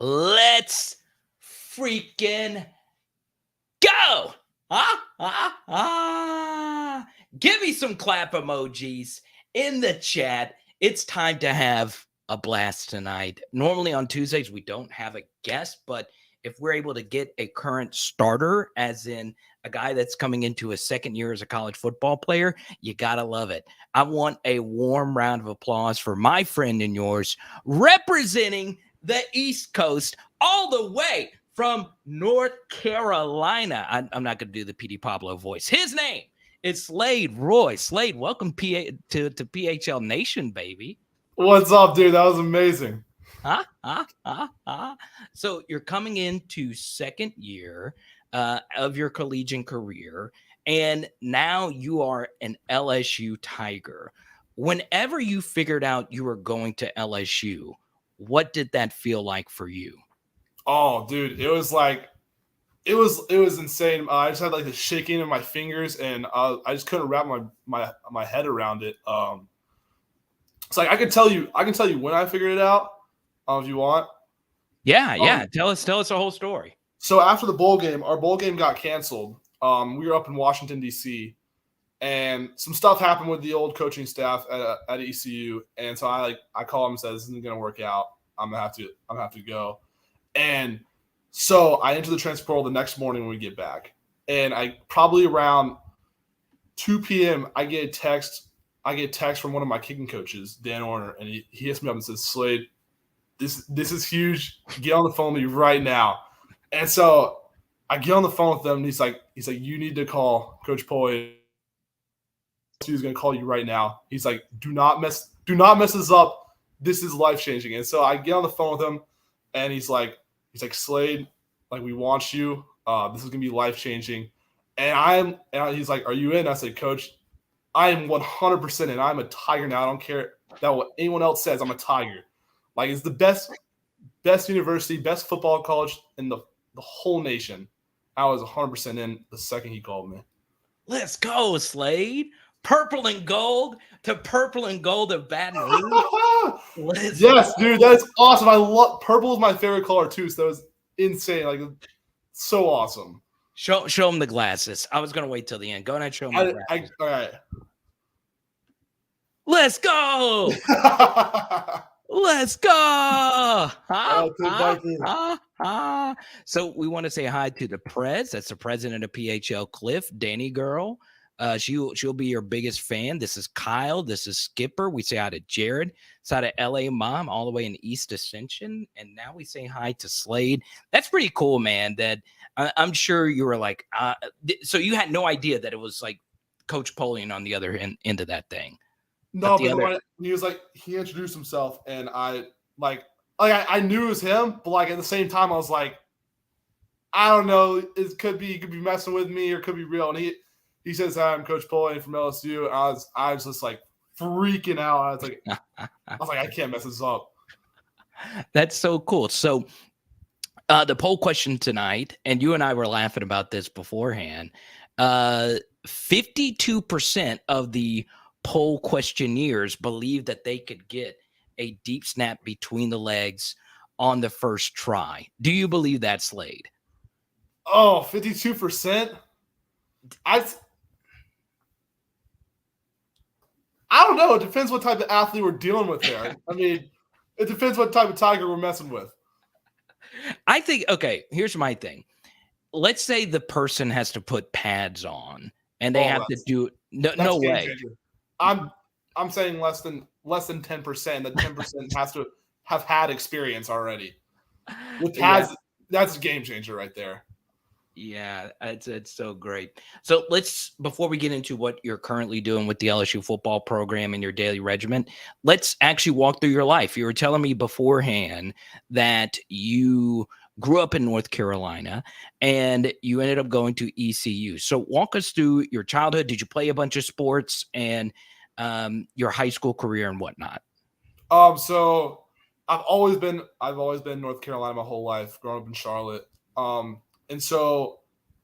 Let's freaking go. Give me some clap emojis in the chat. It's time to have a blast tonight. Normally on Tuesdays, we don't have a guest, but if we're able to get a current starter, as in a guy that's coming into his second year as a college football player, you got to love it. I want a warm round of applause for my friend and yours, representing the East Coast all the way from North Carolina. I'm not going to do the P.D. Pablo voice. His name is SLADE Roy. SLADE, welcome to PHL Nation, baby. What's up, dude? That was amazing. So you're coming into second year of your collegiate career, and now you are an LSU Tiger. Whenever you figured out you were going to LSU, what did that feel like for you? Oh, dude, it was like it was insane. I just had like the shaking of my fingers, and I just couldn't wrap my head around it. It's like I can tell you when I figured it out, if you want. Yeah. Tell us the whole story. So after the bowl game, our bowl game got canceled. We were up in Washington D.C. and some stuff happened with the old coaching staff at ECU, and so I call him and said, "This isn't gonna work out. I'm gonna have to go." And so I enter the transfer portal the next morning when we get back, and I probably around 2 p.m. I get a text from one of my kicking coaches, Dan Orner, and he hits me up and says, "Slade, this is huge. Get on the phone with me right now." And so I get on the phone with them, and he's like, "You need to call Coach Poy. He's going to call you right now." He's like, "Do not mess this up. This is life changing." And so I get on the phone with him, and he's like, "Slade, like, we want you. This is going to be life changing." And he's like, "Are you in?" I said, "Coach, I am 100% in. I'm a Tiger now. I don't care that what anyone else says. I'm a Tiger. Like, it's the best university, best football college in the whole nation." I was 100% in the second he called me. Let's go, Slade. Purple and gold to purple and gold of Baton Rouge. Yes, dude, that is awesome. I love purple is my favorite color too. So that was insane. Like, so awesome. Show him the glasses. I was gonna wait till the end. Go ahead and show him the glasses. All right. Let's go. Let's go. So we want to say hi to the Prez. That's the president of PHL, Cliff, Danny girl. She'll be your biggest fan. This is Kyle. This is Skipper. We say hi to Jared. It's hi to LA Mom all the way in East Ascension. And now we say hi to Slade. That's pretty cool, man. That I'm sure you were like, so you had no idea that it was like Coach Polian on the other end of that thing. No, but he was like, he introduced himself, and I knew it was him, but like at the same time, I was like, I don't know, he could be messing with me or could be real. And he says, "Hi, I'm Coach Polian from LSU." And I was just like freaking out. I was like, I can't mess this up. That's so cool. So the poll question tonight, and you and I were laughing about this beforehand. 52% of the poll questionnaires believe that they could get a deep snap between the legs on the first try. Do you believe that, Slade? Oh, 52%? I don't know. It depends what type of athlete we're dealing with there. I mean, it depends what type of Tiger we're messing with. I think, okay, here's my thing. Let's say the person has to put pads on and they have to do it. No way. Changer. I'm saying less than 10%. The 10% has to have had experience already. With pads, that's a game changer right there. Yeah, it's so great. So before we get into what you're currently doing with the LSU football program and your daily regiment, let's actually walk through your life. You were telling me beforehand that you grew up in North Carolina and you ended up going to ECU. So walk us through your childhood. Did you play a bunch of sports and your high school career and whatnot? So I've always been in North Carolina my whole life, growing up in Charlotte. And so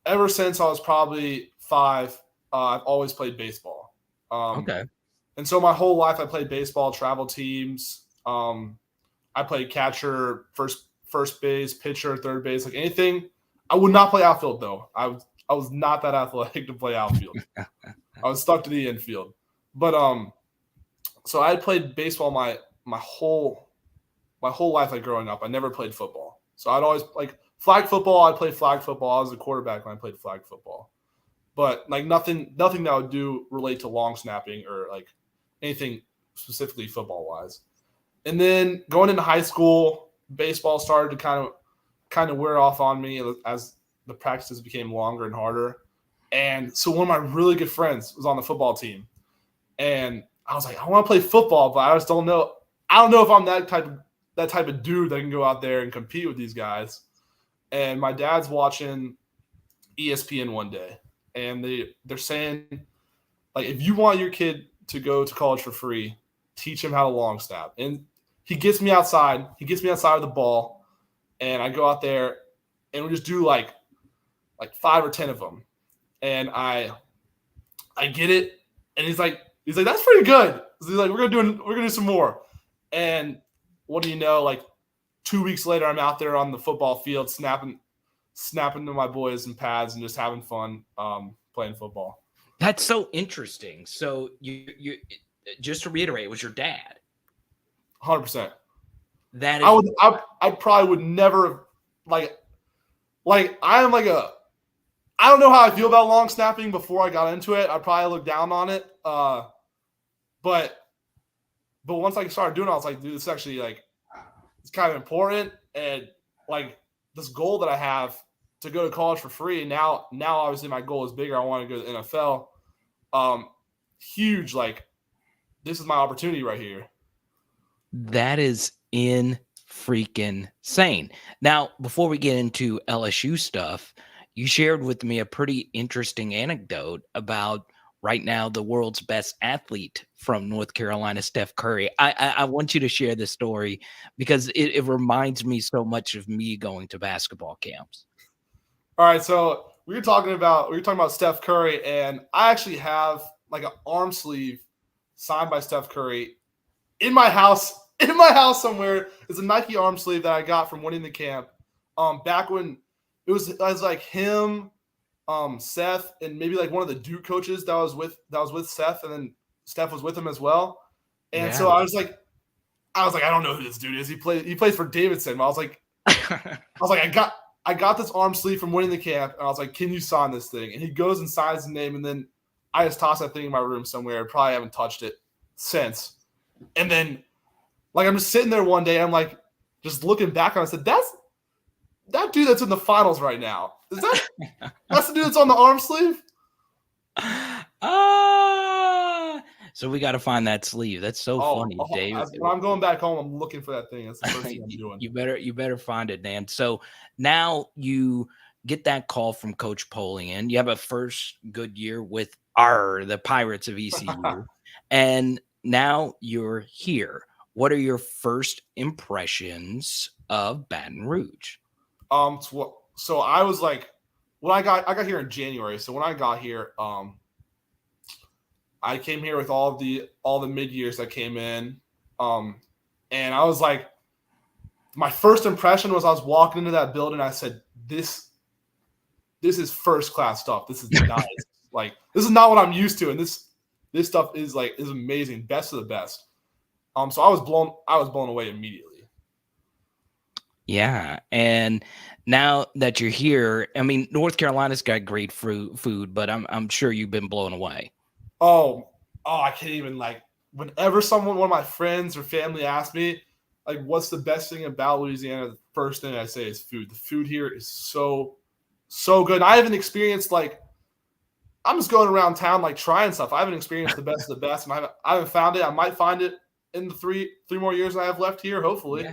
ever since I was probably 5, I've always played baseball. Okay. And so my whole life I played baseball, travel teams. I played catcher, first base, pitcher, third base, like anything. I would not play outfield though. I was not that athletic to play outfield. I was stuck to the infield. But so I had played baseball my whole life, like growing up. I never played football. So I'd always like flag football. I played flag football. I was a quarterback when I played flag football. But like nothing that would relate to long snapping or like anything specifically football wise. And then going into high school, baseball started to kind of wear off on me as the practices became longer and harder. And so one of my really good friends was on the football team. And I was like, I want to play football, but I just don't know. I don't know if I'm that type of dude that can go out there and compete with these guys. And my dad's watching ESPN one day, and they're saying, like, if you want your kid to go to college for free, teach him how to long snap. And he gets me outside. He gets me outside with the ball, and I go out there, and we just do like 5 or 10 of them. And I get it, and he's like, that's pretty good. So he's like, we're gonna do some more. And what do you know? Like 2 weeks later, I'm out there on the football field snapping to my boys and pads and just having fun playing football. That's so interesting. So you just to reiterate, it was your dad. 100%. That is, I probably would never like I am like I don't know how I feel about long snapping before I got into it. I probably looked down on it. But once I started doing it, I was like, dude, this is actually like, it's kind of important. And like this goal that I have to go to college for free. Now obviously my goal is bigger. I want to go to the NFL. Huge. Like this is my opportunity right here. that is in freaking sane. Now, before we get into LSU stuff, you shared with me a pretty interesting anecdote about right now the world's best athlete from North Carolina, Steph Curry. I want you to share this story because it reminds me so much of me going to basketball camps. All right, so we were talking about Steph Curry, and I actually have like an arm sleeve signed by Steph Curry in my house. In my house somewhere is a Nike arm sleeve that I got from winning the camp. Back when it was like him, Seth, and maybe like one of the Duke coaches that was with Seth, and then Steph was with him as well. And so I was like, I don't know who this dude is. He plays for Davidson. I was like, I got this arm sleeve from winning the camp, and I was like, can you sign this thing? And he goes and signs the name, and then I just tossed that thing in my room somewhere. I probably haven't touched it since. And then like I'm just sitting there one day, I'm like just looking back on it, I said, that's that dude that's in the finals right now. That's the dude that's on the arm sleeve? So we got to find that sleeve. That's so funny, Dave. When I'm going back home, I'm looking for that thing. That's the first thing I'm doing. You better find it, Dan. So now you get that call from Coach Polian. You have a first good year with the Pirates of ECU, and now you're here. What are your first impressions of Baton Rouge? So I was like, when I got here in January. So when I got here, I came here with all the mid-years that came in. And I was like, my first impression was I was walking into that building. I said, this is first class stuff. This is nice. Like, this is not what I'm used to. And this stuff is amazing. Best of the best. So I was blown away immediately. Yeah. And now that you're here, I mean, North Carolina's got great food, but I'm sure you've been blown away. Oh, I can't even, like, whenever one of my friends or family asks me, like, what's the best thing about Louisiana, the first thing I say is food. The food here is so good. And I haven't experienced, like, I'm just going around town, like, trying stuff. I haven't experienced the best of the best, and I haven't found it. I might find it in the three more years I have left here, hopefully.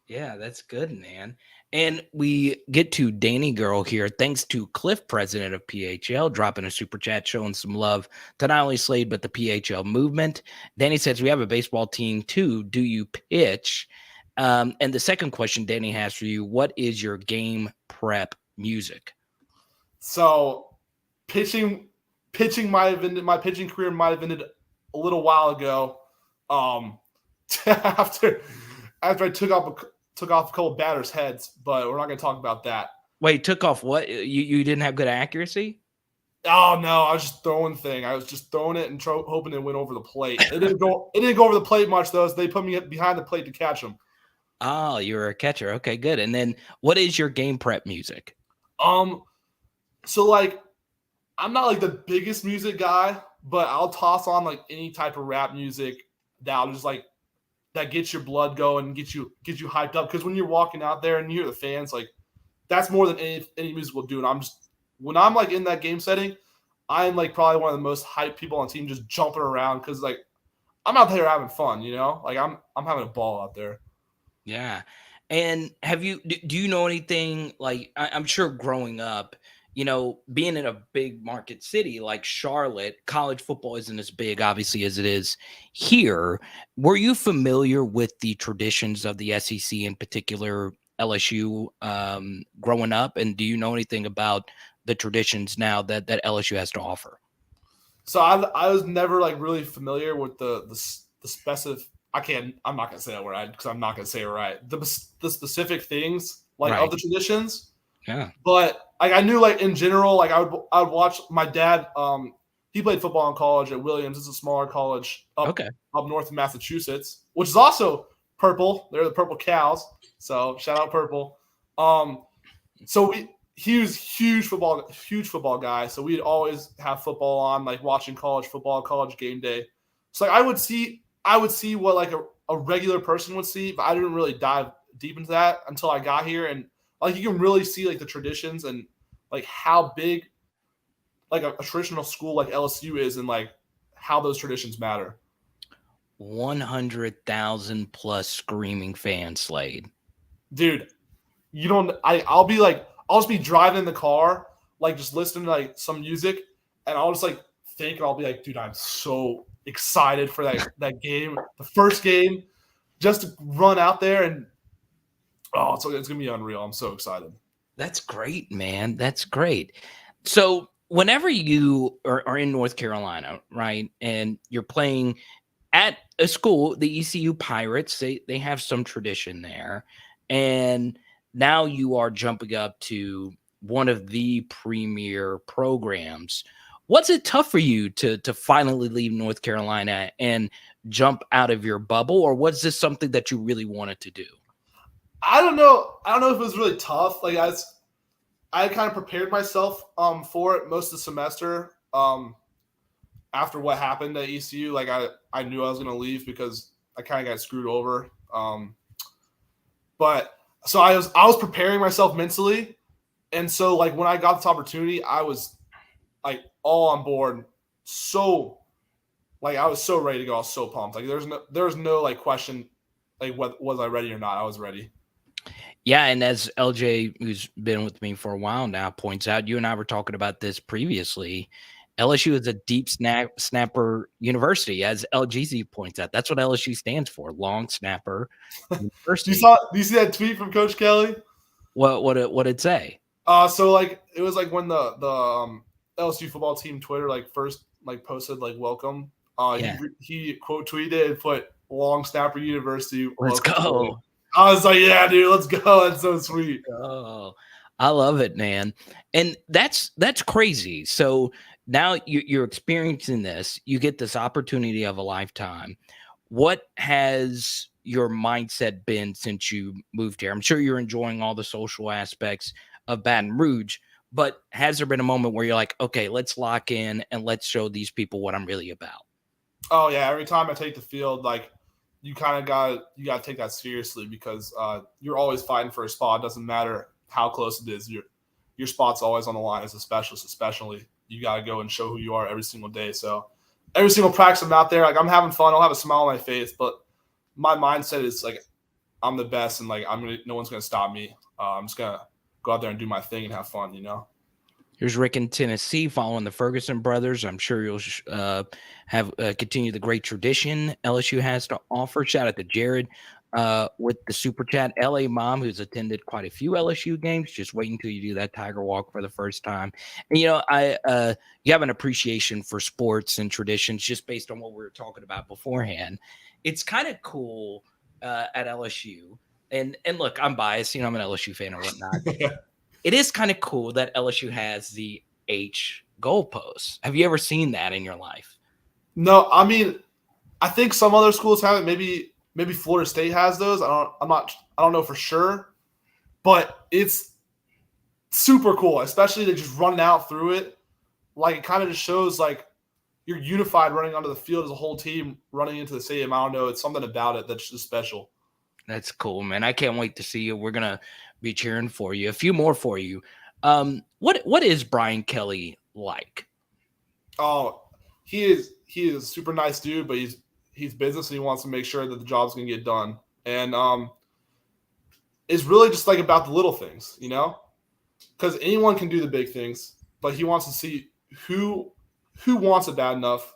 Yeah, that's good, man. And we get to Danny Girl here. Thanks to Cliff, president of PHL, dropping a super chat, showing some love to not only Slade, but the PHL movement. Danny says, we have a baseball team too. Do you pitch? And the second question Danny has for you, what is your game prep music? So pitching might have ended, my pitching career might have ended a little while ago. After I took up took off a couple batters' heads, but we're not going to talk about that. Wait, took off what? You didn't have good accuracy? Oh no, I was just throwing thing. I was just throwing it and hoping it went over the plate. It didn't go. It didn't go over the plate much though. So they put me behind the plate to catch them. Oh, you were a catcher. Okay, good. And then what is your game prep music? So like, I'm not like the biggest music guy, but I'll toss on like any type of rap music that'll just like that gets your blood going and get you hyped up. Because when you're walking out there and you hear the fans, like that's more than any music will do. And when I'm like in that game setting, I'm like probably one of the most hyped people on the team, just jumping around because like I'm out there having fun, you know, like I'm having a ball out there. Yeah. And do you know anything like I'm sure growing up, you know, being in a big market city like Charlotte, college football isn't as big, obviously, as it is here. Were you familiar with the traditions of the SEC, in particular LSU, growing up? And do you know anything about the traditions now that LSU has to offer? So I was never like really familiar with the specific. I'm not gonna say that word because I'm not gonna say it right. The specific things like Right. of the traditions. Yeah. But like I knew like in general, like I would watch my dad. He played football in college at Williams. It's a smaller college up north of Massachusetts, which is also purple. They're the Purple Cows. So shout out Purple. So he was huge football guy. So we'd always have football on, like watching college football, college game day. So like I would see what like a regular person would see, but I didn't really dive deep into that until I got here. And like you can really see like the traditions and like how big like a traditional school like LSU is and like how those traditions matter. 100,000 plus screaming fans, Slade. Dude, I'll just be driving in the car, like just listening to like some music, and I'll just like think, and I'll be like, dude, I'm so excited for that game, the first game, just to run out there and it's gonna be unreal. I'm so excited. That's great, man. That's great. So whenever you are in North Carolina, right, and you're playing at a school, the ECU Pirates, they have some tradition there, and now you are jumping up to one of the premier programs. Was it tough for you to finally leave North Carolina and jump out of your bubble, or was this something that you really wanted to do? I don't know if it was really tough. Like I kind of prepared myself for it most of the semester. After what happened at ECU, like I knew I was going to leave because I kind of got screwed over. But so I was preparing myself mentally, and so like when I got this opportunity, I was like all on board. So like I was so ready to go. I was so pumped. Like there was no like question like was I ready or not. I was ready. Yeah, and as LJ, who's been with me for a while now, points out, you and I were talking about this previously. LSU is a deep snapper university, as LGZ points out. That's what LSU stands for, long snapper university. Do you see that tweet from Coach Kelly? What did it say? So like it was like when the LSU football team Twitter like first like posted like welcome. He quote tweeted and put long snapper university. Let's go. I was like, yeah, dude, let's go. That's so sweet. Oh, I love it, man. And that's crazy. So now you're experiencing this. You get this opportunity of a lifetime. What has your mindset been since you moved here? I'm sure you're enjoying all the social aspects of Baton Rouge, but has there been a moment where you're like, okay, let's lock in and let's show these people what I'm really about? Oh yeah, every time I take the field, like you kind of got to take that seriously because you're always fighting for a spot. It doesn't matter how close it is. Your spot's always on the line as a specialist, especially. You got to go and show who you are every single day. So every single practice I'm out there, like I'm having fun. I'll have a smile on my face, but my mindset is like I'm the best and like no one's going to stop me. I'm just going to go out there and do my thing and have fun, you know? Here's Rick in Tennessee following the Ferguson brothers. I'm sure you'll have continue the great tradition LSU has to offer. Shout out to Jared with the super chat. LA mom, who's attended quite a few LSU games, just wait until you do that Tiger Walk for the first time. And you have an appreciation for sports and traditions just based on what we were talking about beforehand. It's kind of cool at LSU And look, I'm biased. I'm an LSU fan or whatnot. It is kind of cool that LSU has the H goalposts. Have you ever seen that in your life? No, I mean, I think some other schools have it. Maybe Florida State has those. I don't know for sure, but it's super cool, especially to just run out through it. Like, it kind of just shows like you're unified running onto the field as a whole team running into the stadium. I don't know. It's something about it that's just special. That's cool, man. I can't wait to see you. We're gonna be cheering for you. A few more for you. What is Brian Kelly like? Oh, he is a super nice dude, but he's business and he wants to make sure that the job's gonna get done. And it's really just like about the little things, because anyone can do the big things, but he wants to see who wants it bad enough,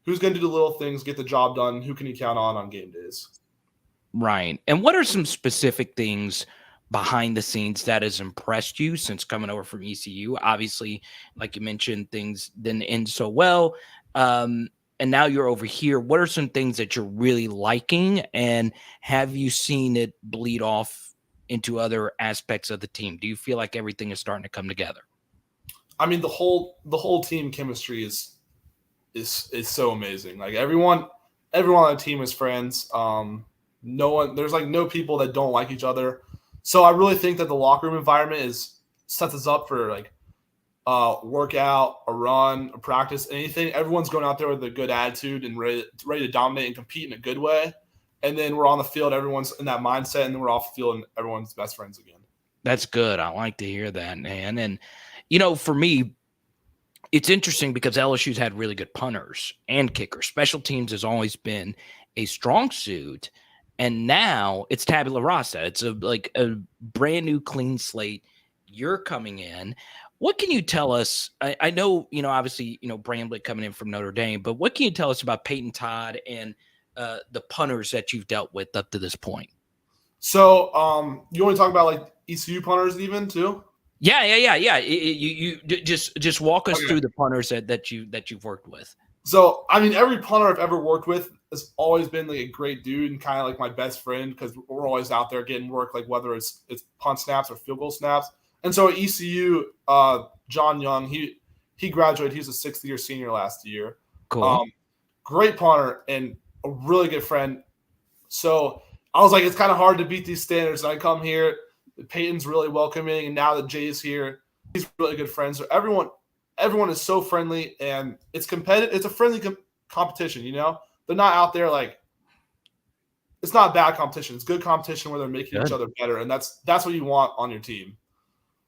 who's going to do the little things, get the job done, who can he count on game days. Right. And what are some specific things behind the scenes that has impressed you since coming over from ECU? Obviously, like you mentioned, things didn't end so well. And now you're over here. What are some things that you're really liking? And have you seen it bleed off into other aspects of the team? Do you feel like everything is starting to come together? I mean, the whole team chemistry is so amazing. Like everyone on the team is friends. There's like no people that don't like each other. So I really think that the locker room environment sets us up for like workout, a run, a practice, anything. Everyone's going out there with a good attitude and ready to dominate and compete in a good way. And then we're on the field, everyone's in that mindset, and then we're off the field and everyone's best friends again. That's good. I like to hear that, man. And for me, it's interesting because LSU's had really good punters and kickers. Special teams has always been a strong suit. And now it's tabula rasa. It's a brand new clean slate. You're coming in. What can you tell us? I know, obviously, Bramblett coming in from Notre Dame, but what can you tell us about Peyton Todd and the punters that you've dealt with up to this point? So you want to talk about like ECU punters even too? Yeah. You just walk us through the punters that you've worked with. So, I mean, every punter I've ever worked with has always been like a great dude and kind of like my best friend because we're always out there getting work, like whether it's punt snaps or field goal snaps. And so at ECU, John Young, he graduated. He was a sixth-year senior last year. Cool. Great punter and a really good friend. So I was like, it's kind of hard to beat these standards. And I come here. Peyton's really welcoming, and now that Jay's here, he's really good friends. So everyone is so friendly, and it's competitive. It's a friendly competition, They're not out there like it's not bad competition. It's good competition where they're making each other better, and that's what you want on your team.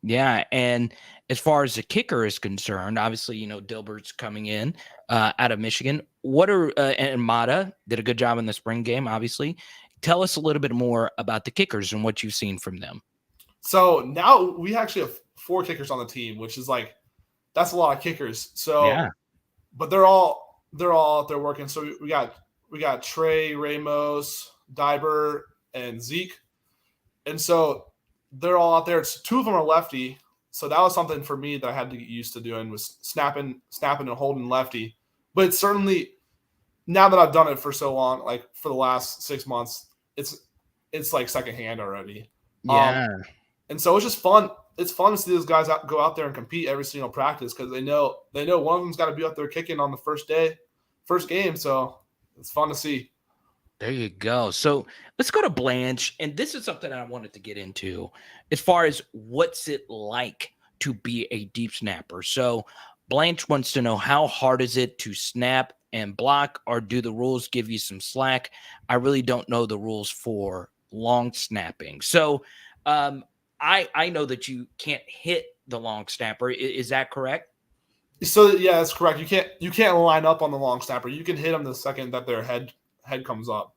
Yeah, and as far as the kicker is concerned, obviously, Dilbert's coming in out of Michigan. And Mata did a good job in the spring game, obviously. Tell us a little bit more about the kickers and what you've seen from them. So now we actually have 4 kickers on the team, which is like that's a lot of kickers. So, yeah. But they're all out there working. So we got Trey, Ramos, Diber, and Zeke, and so they're all out there. 2 of them are lefty, so that was something for me that I had to get used to doing was snapping and holding lefty. But it's certainly now that I've done it for so long, like for the last 6 months, it's like secondhand already. Yeah. And so it's just fun. It's fun to see those guys go out there and compete every single practice because they know one of them's got to be up there kicking on the first game. So it's fun to see. There you go. So let's go to Blanche. And this is something I wanted to get into as far as what's it like to be a deep snapper. So Blanche wants to know, how hard is it to snap and block, or do the rules give you some slack? I really don't know the rules for long snapping. So I know that you can't hit the long snapper. Is that correct? So yeah, that's correct. You can't line up on the long snapper. You can hit them the second that their head comes up.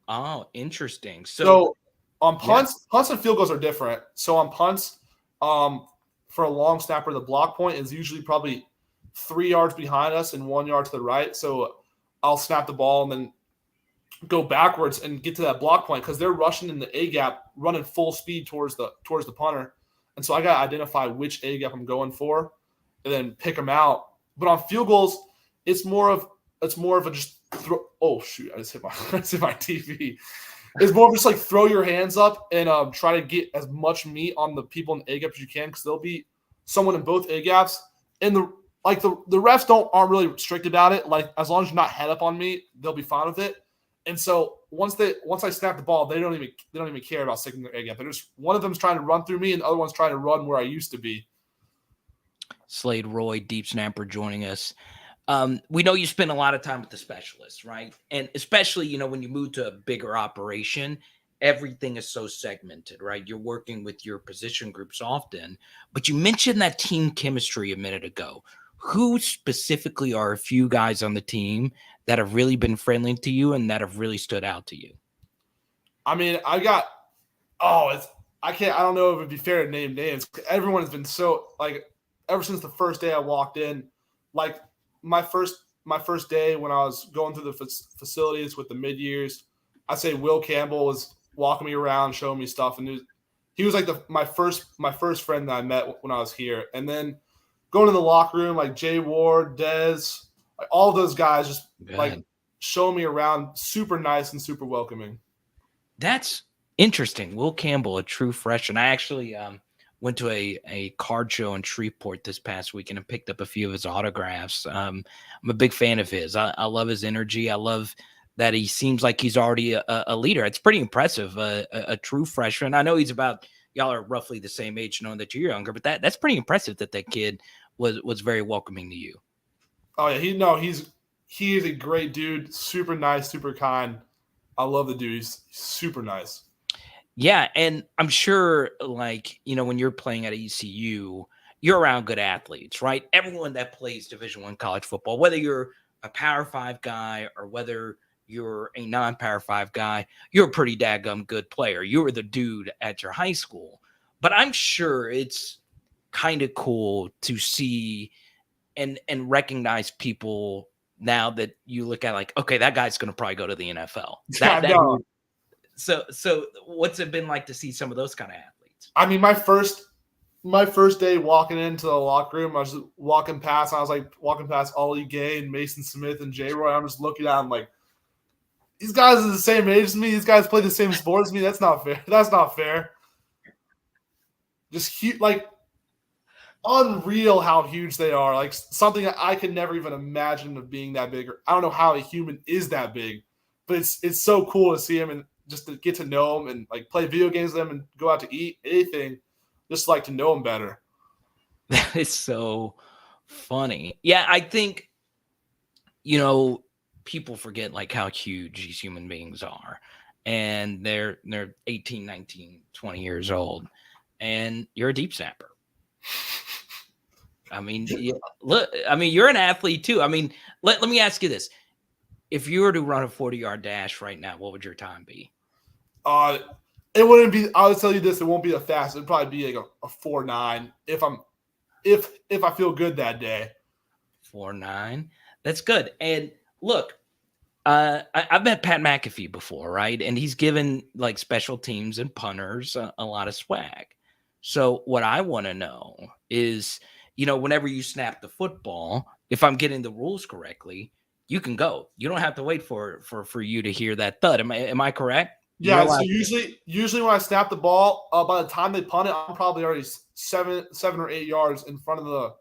Oh, interesting. So on punts and field goals are different. So on punts, for a long snapper, the block point is usually probably 3 yards behind us and 1 yard to the right. So I'll snap the ball and then go backwards and get to that block point because they're rushing in the A gap, running full speed towards the punter. And so I got to identify which A gap I'm going for and then pick them out. But on field goals, it's more of a just throw. Oh shoot! I just hit my TV. It's more of just like throw your hands up and try to get as much meat on the people in the A gap as you can, because there'll be someone in both A gaps. And the refs aren't really strict about it. Like, as long as you're not head up on me, they'll be fine with it. And so once I snap the ball, they don't even care about sticking their A gap. They're just, one of them's trying to run through me and the other one's trying to run where I used to be. SLADE Roy, deep snapper, joining us. We know you spend a lot of time with the specialists, right? And especially, when you move to a bigger operation, everything is so segmented, right? You're working with your position groups often, but you mentioned that team chemistry a minute ago. Who specifically are a few guys on the team that have really been friendly to you and that have really stood out to you? I mean, I don't know if it'd be fair to name names. Everyone has been so, like, ever since the first day I walked in, like my first day when I was going through the facilities with the mid-years, I'd say Will Campbell was walking me around, showing me stuff. And he was like my first friend that I met when I was here. And then going to the locker room, like Jay Ward, Dez, like all those guys just like showing me around, super nice and super welcoming. That's interesting. Will Campbell, a true freshman. I actually went to a card show in Shreveport this past weekend and picked up a few of his autographs. I'm a big fan of his. I love his energy. I love that he seems like he's already a leader. It's pretty impressive. A true freshman. I know y'all are roughly the same age, knowing that you're younger, but that's pretty impressive that kid was very welcoming to you. Oh yeah, he is a great dude. Super nice, super kind. I love the dude. He's super nice. Yeah, and I'm sure, like, when you're playing at ECU, you're around good athletes, right? Everyone that plays Division I college football, whether you're a Power 5 guy or whether you're a non-Power 5 guy, you're a pretty daggum good player. You were the dude at your high school. But I'm sure it's kind of cool to see and recognize people now that you look at, like, okay, that guy's going to probably go to the NFL. So what's it been like to see some of those kind of athletes? I mean, my first day walking into the locker room, I was walking past Ollie Gay and Mason Smith and J. Roy. I'm just looking at them like, these guys are the same age as me. These guys play the same sport as me. That's not fair. That's not fair. Just huge, like, unreal how huge they are. Like, something that I could never even imagine of being that big. I don't know how a human is that big, but it's so cool to see them and just to get to know them and like play video games with them and go out to eat, anything, just like to know them better. That is so funny. Yeah, I think, people forget like how huge these human beings are. And they're 18, 19, 20 years old. And you're a deep snapper. I mean, look, you're an athlete too. I mean, let me ask you this. If you were to run a 40-yard dash right now, what would your time be? It wouldn't be. I would tell you this. It won't be the fast. It'd probably be like a 4.9 if I feel good that day. 4.9. That's good. And look, I've met Pat McAfee before, right? And he's given like special teams and punters a lot of swag. So what I want to know is, whenever you snap the football, if I'm getting the rules correctly, you can go. You don't have to wait for you to hear that thud. Am I correct? Yeah. So usually when I snap the ball, by the time they punt it, I'm probably already 7 or 8 yards in front of the,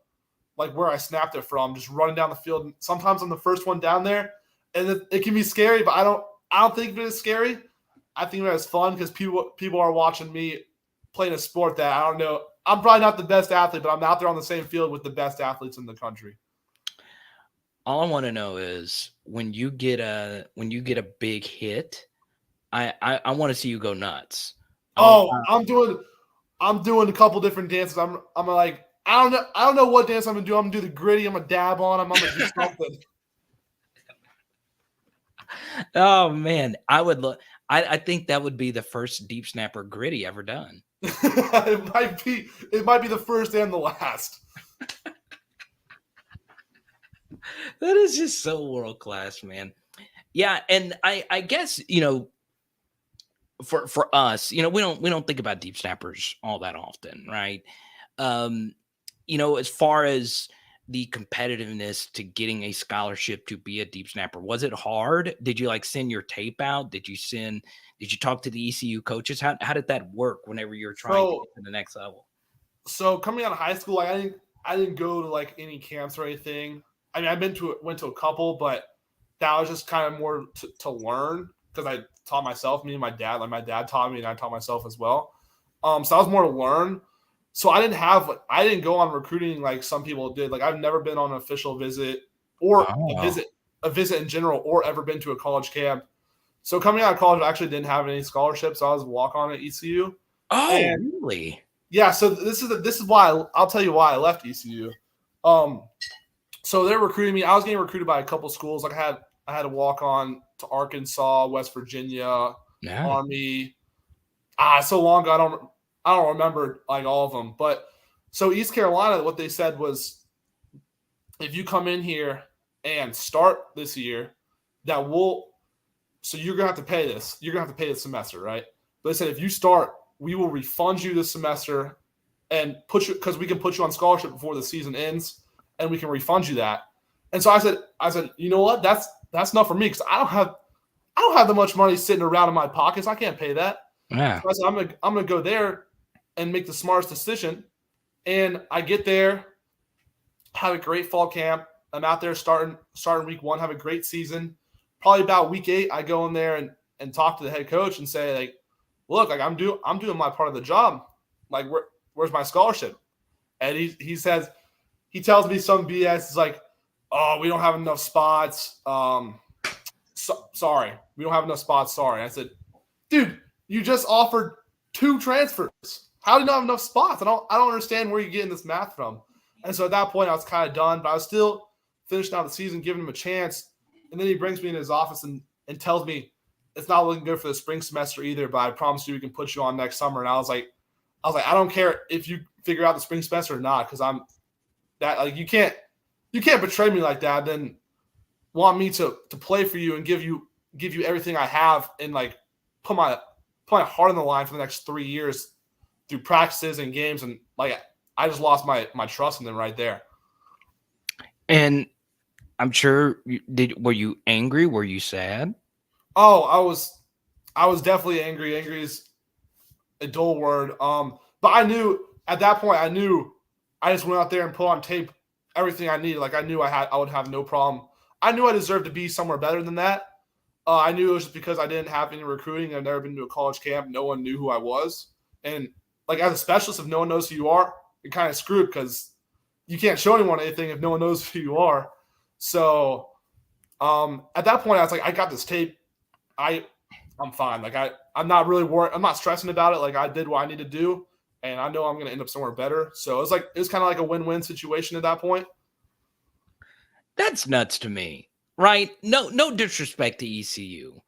like, where I snapped it from, just running down the field. Sometimes I'm the first one down there, and it can be scary, but I don't think of it as scary. I think of it as fun because people are watching me playing a sport that I don't know. I'm probably not the best athlete, but I'm out there on the same field with the best athletes in the country. All I want to know is when you get a big hit, I want to see you go nuts. I'm doing a couple different dances. I'm like, I don't know what dance I'm gonna do. I'm gonna do the gritty. I'm gonna dab on them. I'm gonna do something. Oh man, I would look. I think that would be the first deep snapper gritty ever done. It might be the first and the last. That is just so world class, man. Yeah, and I guess for us, we don't think about deep snappers all that often, right? As far as the competitiveness to getting a scholarship to be a deep snapper, was it hard? Did you like send your tape out? Did you send Did you talk to the ECU coaches? How did that work whenever you're trying to So, get to the next level? so coming out of high school, like, I didn't go to like any camps or anything. I mean, went to a couple, but that was just kind of more to learn because I taught myself. Me and my dad, like my dad taught me, and I taught myself as well. So I was more to learn. So I didn't go on recruiting like some people did. Like I've never been on an official visit or a visit in general, or ever been to a college camp. So coming out of college, I actually didn't have any scholarships. So I was a walk on at ECU. Oh, really? Yeah. So this is why I'll tell you why I left ECU. So they're recruiting me. I was getting recruited by a couple schools. Like I had to walk on to Arkansas, West Virginia, Army. So long ago, I don't remember like all of them. But so East Carolina, what they said was, if you come in here and start this year, so you're gonna have to pay this. You're gonna have to pay this semester, right? But they said if you start, we will refund you this semester and because we can put you on scholarship before the season ends, and we can refund you that. And so I said, you know what? That's enough for me because I don't have that much money sitting around in my pockets. I can't pay that. Yeah. So I said, I'm gonna go there and make the smartest decision. And I get there, have a great fall camp. I'm out there starting week 1, have a great season. Probably about week 8, I go in there and talk to the head coach and say, like, look, like I'm doing my part of the job. Like, where's my scholarship? And he tells me some BS. It's like, oh, we don't have enough spots. Sorry, we don't have enough spots. Sorry. I said, dude, you just offered 2 transfers. How do you not have enough spots? I don't understand where you're getting this math from. And so at that point, I was kind of done, but I was still finishing out the season, giving him a chance. And then he brings me in his office and tells me it's not looking good for the spring semester either, but I promise you we can put you on next summer. And I was like, I don't care if you figure out the spring semester or not, because I'm that like you can't betray me like that. Then want me to play for you and give you everything I have and like put my heart on the line for the next 3 years through practices and games, and like I just lost my trust in them right there. And I'm sure were you angry? Were you sad? Oh, I was definitely angry. Angry is a dull word. But I knew at that point, I just went out there and put on tape everything I needed. Like I knew I would have no problem. I knew I deserved to be somewhere better than that. I knew it was just because I didn't have any recruiting. I've never been to a college camp. No one knew who I was. And like as a specialist, if no one knows who you are, you're kind of screwed because you can't show anyone anything if no one knows who you are. So at that point, I was like, I got this tape. I'm fine. Like I'm not really worried. I'm not stressing about it. Like I did what I need to do, and I know I'm going to end up somewhere better. So it was kind of like a win-win situation at that point. That's nuts to me, right? No disrespect to ECU,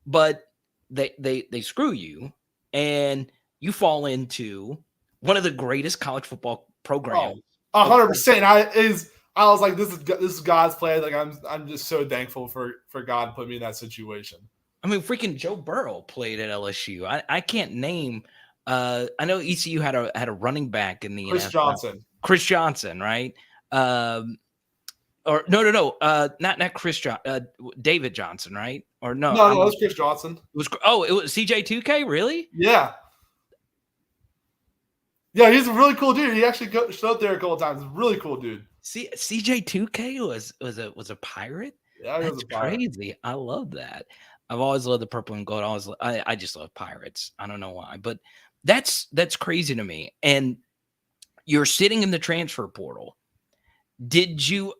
but they screw you, and you fall into one of the greatest college football programs. 100%. I was like, this is God's plan. Like I'm just so thankful for God putting me in that situation. I mean, freaking Joe Burrow played at LSU. I can't name. I know ECU had a running back in the NFL. Chris Johnson, right? Or no, not Chris David Johnson, right? Or no, it was Chris Johnson. It was CJ2K, really? Yeah. Yeah, he's a really cool dude. He actually showed there a couple of times. Really cool dude. CJ2K was a pirate. Yeah, that's crazy. I love that. I've always loved the purple and gold. I just love pirates. I don't know why, but that's crazy to me. And you're sitting in the transfer portal. Did you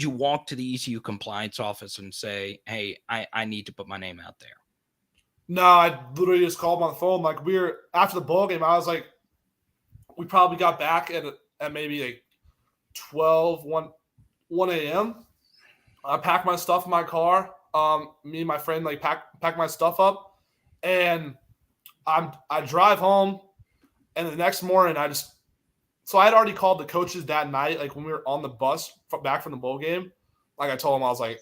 walk to the ECU compliance office and say, "Hey, I need to put my name out there"? No, I literally just called him on the phone. Like after the bowl game, I was like, we probably got back at maybe like 1 a.m. I packed my stuff in my car. Me and my friend like pack my stuff up, and I drive home, and the next morning so I had already called the coaches that night, like when we were on the bus back from the bowl game. Like I told them, I was like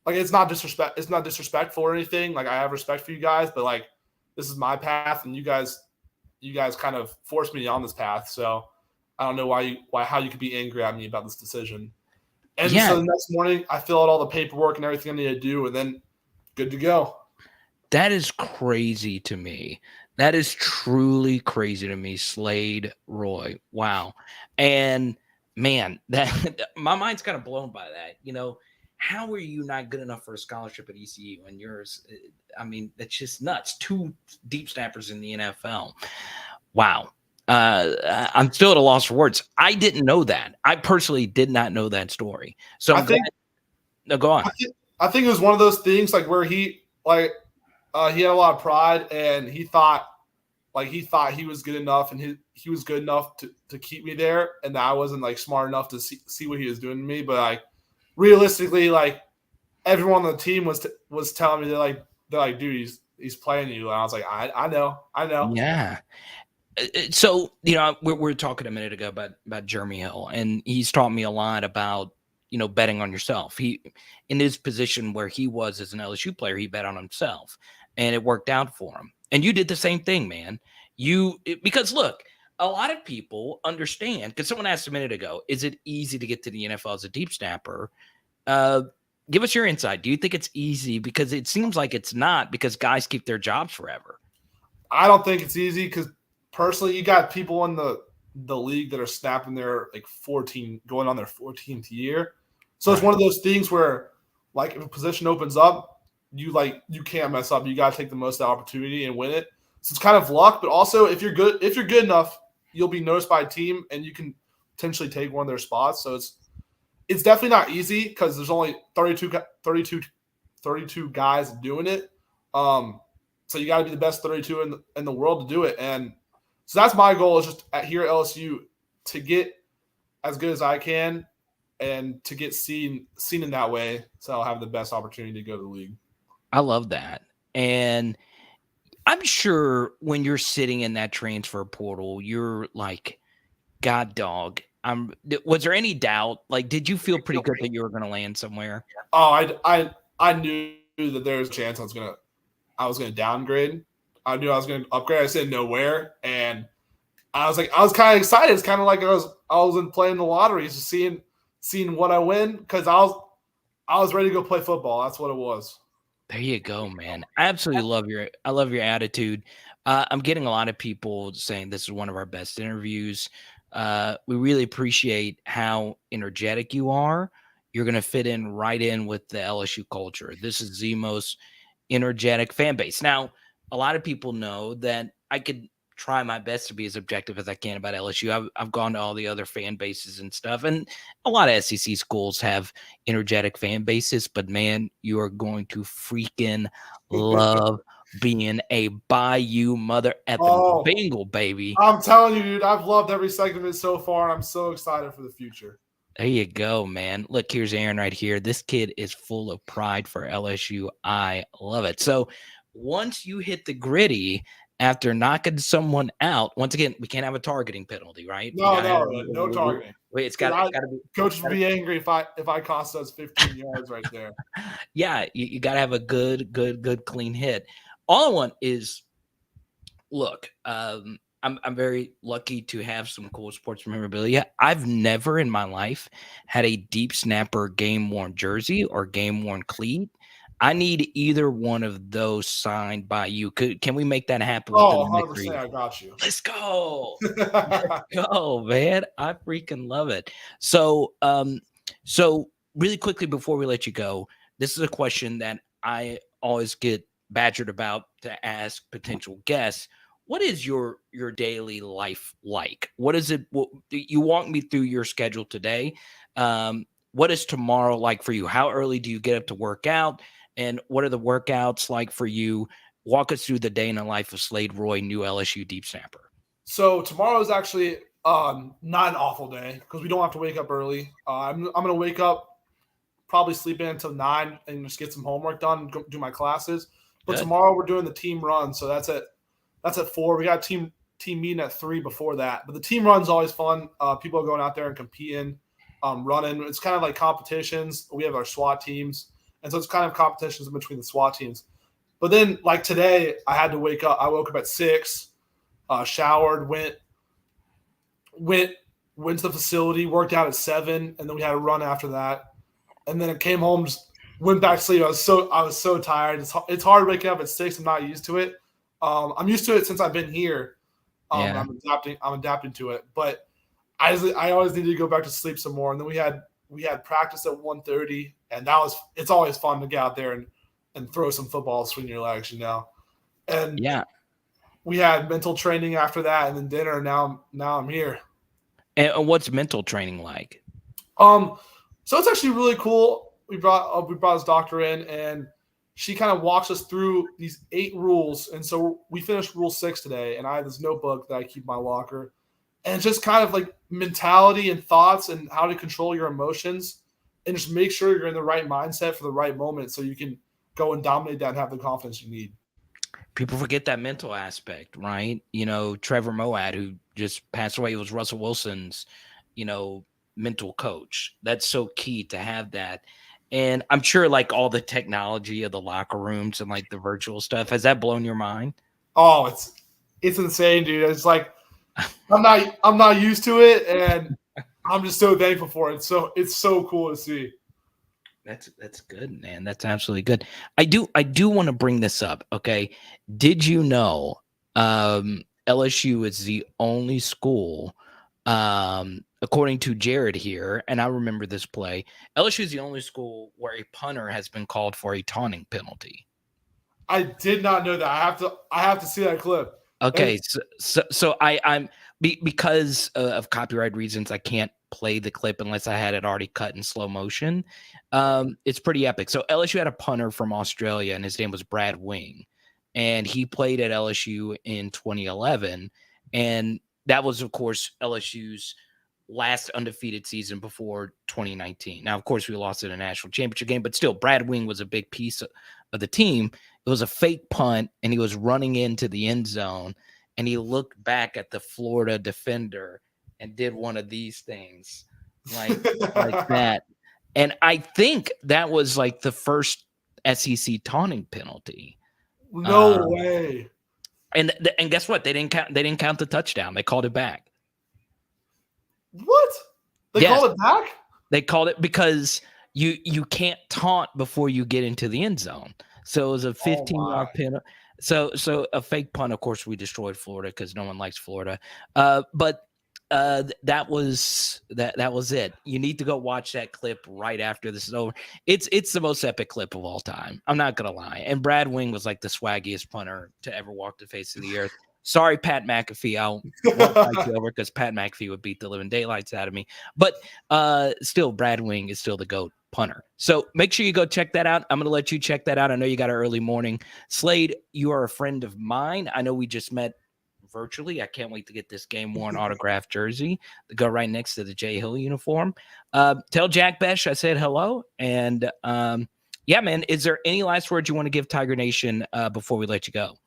it's not disrespectful or anything. Like I have respect for you guys, but like this is my path, and you guys kind of forced me on this path. So I don't know how you could be angry at me about this decision. And so the next morning, I fill out all the paperwork and everything I need to do, and then good to go. That is crazy to me. That is truly crazy to me, Slade Roy. Wow. And man, that my mind's kind of blown by that. How are you not good enough for a scholarship at ECU and yours? I mean, that's just nuts. Two deep snappers in the NFL. Wow. I'm still at a loss for words. I didn't know that. I personally did not know that story. So I I'm think glad. No, go on. I think it was one of those things like where he had a lot of pride and he thought he was good enough and he was good enough to keep me there, and that I wasn't like smart enough to see what he was doing to me. But like realistically, like everyone on the team was telling me they're like dude, he's playing you, and I was like I know. Yeah. So we're talking a minute ago about Jeremy Hill, and he's taught me a lot about betting on yourself. He, in his position where he was as an LSU player, he bet on himself, and it worked out for him. And you did the same thing, man. Because look, a lot of people understand. Because someone asked a minute ago, is it easy to get to the NFL as a deep snapper? Give us your insight. Do you think it's easy? Because it seems like it's not, because guys keep their jobs forever. I don't think it's easy because personally, you got people in the league that are snapping their like 14, going on their 14th year. So it's one of those things where, like, if a position opens up, you can't mess up. You got to take the most of the opportunity and win it. So it's kind of luck, but also if you're good enough, you'll be noticed by a team and you can potentially take one of their spots. So it's definitely not easy because there's only 32 guys doing it. So you got to be the best 32 in the world to do it. And so that's my goal, is just here at LSU to get as good as I can and to get seen in that way, so I'll have the best opportunity to go to the league. I love that. And I'm sure when you're sitting in that transfer portal, you're like, God dog. Was there any doubt? Like, did you feel pretty good that you were going to land somewhere? Oh, I knew that there was a chance I was gonna downgrade. I knew I was gonna upgrade. I said nowhere, and I was kind of excited. It's kind of like I was playing the lottery, just seeing what I win, because I was ready to go play football. That's what it was. There you go, man. I absolutely love your attitude. I'm getting a lot of people saying this is one of our best interviews. We really appreciate how energetic you are. You're going to fit right in with the LSU culture. This is the most energetic fan base. Now, a lot of people know that I could try my best to be as objective as I can about LSU. I've gone to all the other fan bases and stuff, and a lot of SEC schools have energetic fan bases, but man, you are going to freaking love being a Bayou mother effing Bengal, baby. I'm telling you, dude, I've loved every second of it so far, and I'm so excited for the future. There you go, man. Look, here's Aaron right here. This kid is full of pride for LSU. I love it. So once you hit the gritty after knocking someone out, once again, we can't have a targeting penalty, right? No targeting. Wait, it's got to be. Coach would be angry if I cost us 15 yards right there. Yeah, you got to have a good, clean hit. All I want is, look, I'm very lucky to have some cool sports memorabilia. I've never in my life had a deep snapper game worn jersey or game worn cleat. I need either one of those signed by you. Can we make that happen? Oh, 100%. I got you. Let's go. Let's go, man. I freaking love it. So, so really quickly before we let you go, this is a question that I always get badgered about to ask potential guests. What is your daily life like? What is it? You walk me through your schedule today. What is tomorrow like for you? How early do you get up to work out? And what are the workouts like for you? Walk us through the day in the life of Slade Roy, new LSU deep snapper. So tomorrow is actually not an awful day because we don't have to wake up early. I'm going to wake up, probably sleep in until 9 and just get some homework done, go do my classes. But tomorrow we're doing the team run, so that's at 4. We got a team meeting at 3 before that. But the team run's always fun. People are going out there and competing, running. It's kind of like competitions. We have our SWAT teams. And so it's kind of competitions in between the SWAT teams. But then, like today, I had to wake up. I woke up at 6, showered, went to the facility, worked out at 7, and then we had a run after that. And then I came home, just went back to sleep. I was so tired. It's hard waking up at 6. I'm not used to it. I'm used to it since I've been here. Yeah. I'm adapting to it. But I always needed to go back to sleep some more. And then we had practice at 1:30, and it's always fun to get out there and throw some footballs between your legs, And Yeah. we had mental training after that, and then dinner. And now I'm here. And what's mental training like? So it's actually really cool. We brought his doctor in, and she kind of walks us through these 8 rules. And so we finished rule 6 today, and I have this notebook that I keep in my locker, and it's just kind of like mentality and thoughts and how to control your emotions and just make sure you're in the right mindset for the right moment so you can go and dominate that and have the confidence you need. People forget that mental aspect, right? Trevor Moad, who just passed away, was Russell Wilson's, mental coach. That's so key to have that. And I'm sure like all the technology of the locker rooms and like the virtual stuff, has that blown your mind? Oh, it's insane, dude. It's like I'm not used to it, and I'm just so thankful for it. So it's so cool to see. That's good, man. That's absolutely good. I do want to bring this up. Okay. Did you know LSU is the only school, according to Jared here, and I remember this play, LSU is the only school where a punter has been called for a taunting penalty. I did not know that. I have to see that clip. Okay, so I'm because of copyright reasons, I can't play the clip unless I had it already cut in slow motion. It's pretty epic. So LSU had a punter from Australia, and his name was Brad Wing, and he played at LSU in 2011, and that was, of course, LSU's last undefeated season before 2019. Now, of course, we lost in a national championship game, but still, Brad Wing was a big piece of the team. It was a fake punt, and he was running into the end zone, and he looked back at the Florida defender and did one of these things like that. And I think that was like the first SEC taunting penalty. No way. And guess what? They didn't count the touchdown. They called it back. What? They called it back? They called it because you can't taunt before you get into the end zone. So it was a 15-yard penalty. So a fake punt. Of course, we destroyed Florida because no one likes Florida. But that was it. You need to go watch that clip right after this is over. It's the most epic clip of all time. I'm not gonna lie. And Brad Wing was like the swaggiest punter to ever walk the face of the earth. Sorry, Pat McAfee. I won't fight you over because Pat McAfee would beat the living daylights out of me. But still, Brad Wing is still the GOAT punter. So make sure you go check that out. I'm going to let you check that out. I know you got an early morning. Slade, you are a friend of mine. I know we just met virtually. I can't wait to get this game worn autographed jersey to go right next to the Jay Hill uniform. Tell Jack Besh I said hello. And yeah, man, is there any last words you want to give Tiger Nation before we let you go?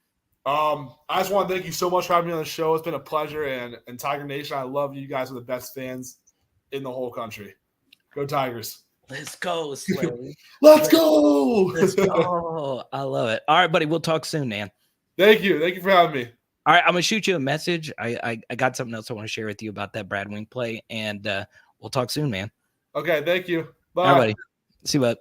I just want to thank you so much for having me on the show. It's been a pleasure. And Tiger Nation, I love you. You guys are the best fans in the whole country. Go Tigers. Let's go, Slade. Let's go. Let's go. I love it. All right, buddy. We'll talk soon, man. Thank you. Thank you for having me. All right, I'm gonna shoot you a message. I got something else I want to share with you about that Brad Wing play, and we'll talk soon, man. Okay, thank you. Bye. All right, buddy. See you, bud.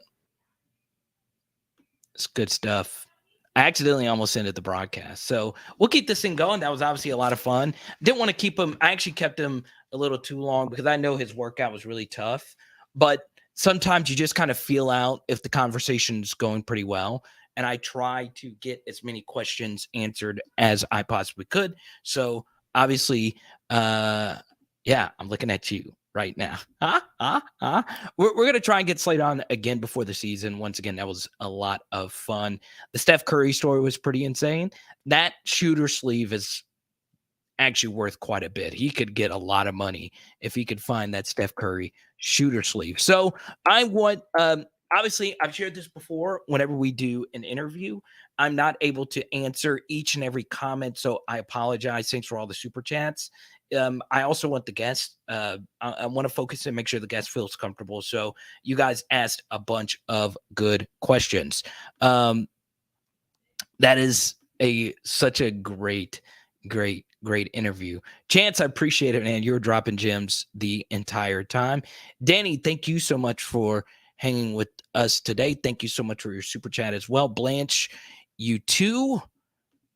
It's good stuff. I accidentally almost ended the broadcast, so we'll keep this thing going. That was obviously a lot of fun. Didn't want to keep him. I actually kept him a little too long because I know his workout was really tough, but sometimes you just kind of feel out if the conversation's going pretty well. And I try to get as many questions answered as I possibly could. So obviously, yeah, I'm looking at you right now. We're going to try and get Slade on again before the season. Once again, that was a lot of fun. The Steph Curry story was pretty insane. That shooter sleeve is actually worth quite a bit. He could get a lot of money if he could find that Steph Curry shooter sleeve. So I want, obviously, I've shared this before. Whenever we do an interview, I'm not able to answer each and every comment, so I apologize. Thanks for all the super chats. I also want the guests. I want to focus and make sure the guest feels comfortable. So you guys asked a bunch of good questions. That is such a great interview. Chance, I appreciate it, man. You're dropping gems the entire time. Danny, thank you so much for hanging with us today. Thank you so much for your super chat as well. Blanche, you too.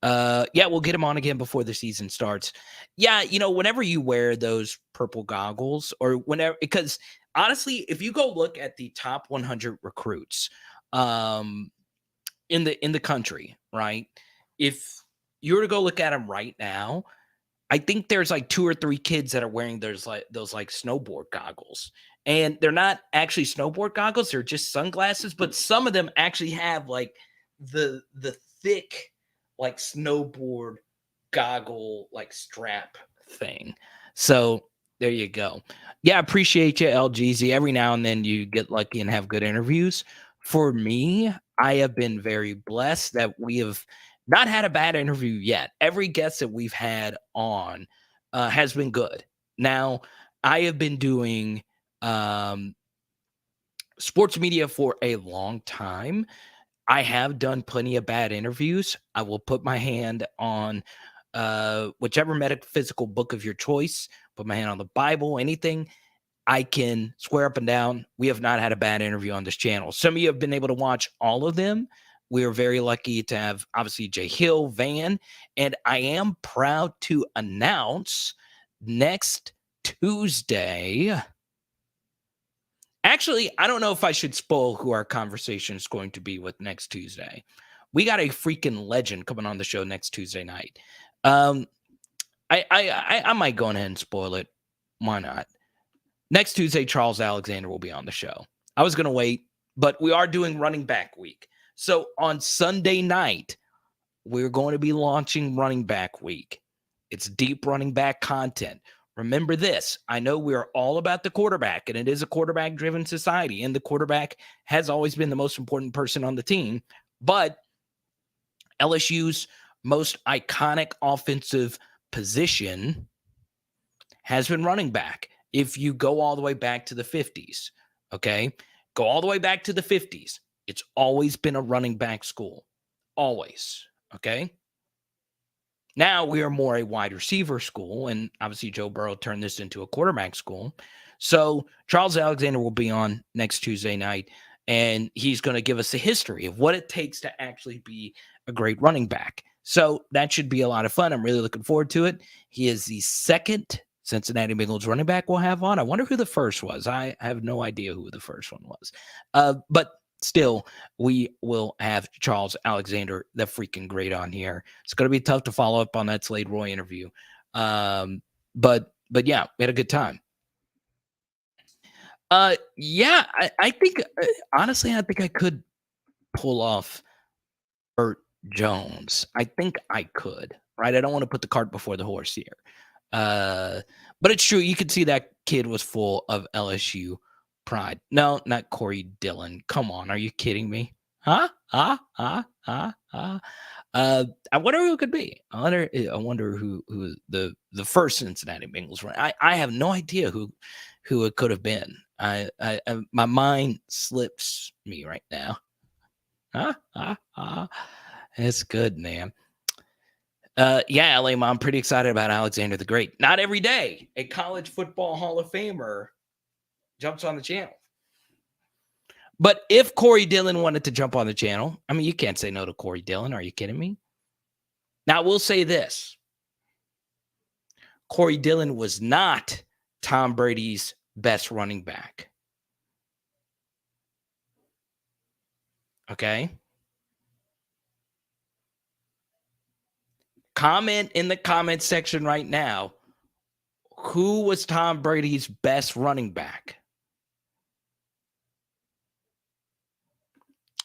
Yeah, we'll get him on again before the season starts. Yeah, whenever you wear those purple goggles or whenever, because honestly, if you go look at the top 100 recruits in the country, right? If you were to go look at them right now, I think there's like 2 or 3 kids that are wearing those snowboard goggles. And they're not actually snowboard goggles, they're just sunglasses, but some of them actually have like the thick like snowboard goggle like strap thing. So there you go. Yeah, I appreciate you, LGZ. Every now and then you get lucky and have good interviews. For me, I have been very blessed that we have not had a bad interview yet. Every guest that we've had on has been good. Now, I have been doing sports media for a long time. I have done plenty of bad interviews. I will put my hand on whichever metaphysical book of your choice, put my hand on the Bible, anything. I can swear up and down, we have not had a bad interview on this channel. Some of you have been able to watch all of them. We are very lucky to have, obviously, Jay Hill, Van, and I am proud to announce next Tuesday. Actually, I don't know if I should spoil who our conversation is going to be with next Tuesday. We got a freaking legend coming on the show next Tuesday night. I might go ahead and spoil it. Why not? Next Tuesday, Charles Alexander will be on the show. I was going to wait, but we are doing running back week. So on Sunday night, we're going to be launching running back week. It's deep running back content. Remember this. I know we're all about the quarterback, and it is a quarterback-driven society, and the quarterback has always been the most important person on the team. But LSU's most iconic offensive position has been running back. If you go all the way back to the 50s, okay? Go all the way back to the 50s. It's always been a running back school. Always, okay? Now we are more a wide receiver school, and obviously Joe Burrow turned this into a quarterback school. So Charles Alexander will be on next Tuesday night, and he's going to give us a history of what it takes to actually be a great running back. So that should be a lot of fun. I'm really looking forward to it. He is the second Cincinnati Bengals running back we'll have on. I wonder who the first was. I have no idea who the first one was. But still, we will have Charles Alexander, the freaking great, on here. It's going to be tough to follow up on that Slade Roy interview. But yeah, we had a good time. Yeah, I think, honestly, I think I could pull off Burt Jones. I think I could, right? I don't want to put the cart before the horse here. But it's true. You could see that kid was full of LSU pride. No, not Corey Dillon. Come on. Are you kidding me? Huh? I wonder who it could be. I wonder who the first Cincinnati Bengals run. I have no idea who it could have been. My mind slips me right now. It's good, man. Yeah, LA Mom, pretty excited about Alexander the Great. Not every day a college football Hall of Famer jumps on the channel. But if Corey Dillon wanted to jump on the channel, I mean, you can't say no to Corey Dillon. Are you kidding me? Now, we'll say this. Corey Dillon was not Tom Brady's best running back. Okay? Comment in the comment section right now. Who was Tom Brady's best running back?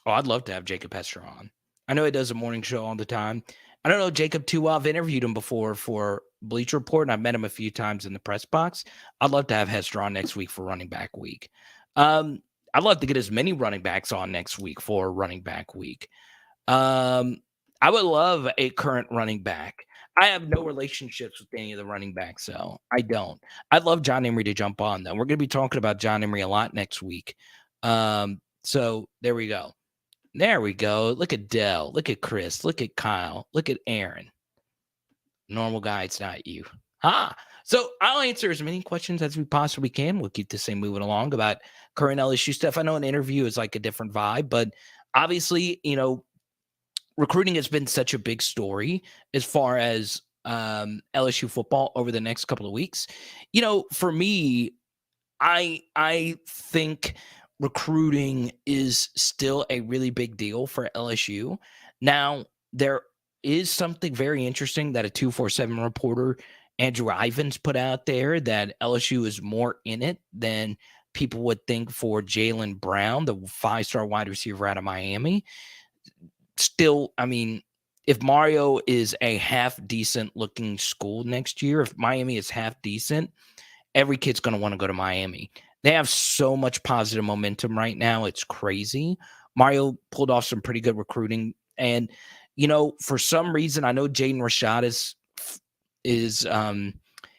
Oh, I'd love to have Jacob Hester on. I know he does a morning show all the time. I don't know Jacob too well. I've interviewed him before for Bleacher Report, and I've met him a few times in the press box. I'd love to have Hester on next week for running back week. I'd love to get as many running backs on next week for running back week. I would love a current running back. I have no relationships with any of the running backs, so I don't. I'd love John Emery to jump on, though. We're going to be talking about John Emery a lot next week. So there we go. There we go. Look at Dell. Look at Chris. Look at Kyle. Look at Aaron. Normal guy, it's not you. So I'll answer as many questions as we possibly can. We'll keep this thing moving along about current LSU stuff. I know an interview is like a different vibe, but obviously, recruiting has been such a big story as far as LSU football over the next couple of weeks. For me, I think recruiting is still a really big deal for LSU. Now, there is something very interesting that a 247 reporter, Andrew Ivins, put out there, that LSU is more in it than people would think for Jalen Brown, the 5-star wide receiver out of Miami. Still, I mean, if Mario is a half decent looking school next year, if Miami is half decent, every kid's going to want to go to Miami. They have so much positive momentum right now. It's crazy. Mario pulled off some pretty good recruiting. And, for some reason, I know Jaden Rashad is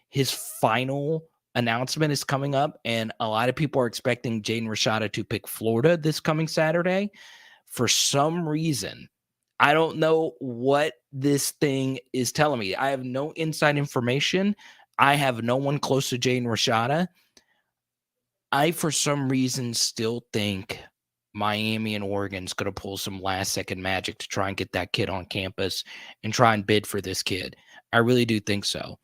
his final announcement is coming up. And a lot of people are expecting Jaden Rashada to pick Florida this coming Saturday. For some reason, I don't know what this thing is telling me. I have no inside information. I have no one close to Jaden Rashada. I, for some reason, still think Miami and Oregon's going to pull some last-second magic to try and get that kid on campus and try and bid for this kid. I really do think so.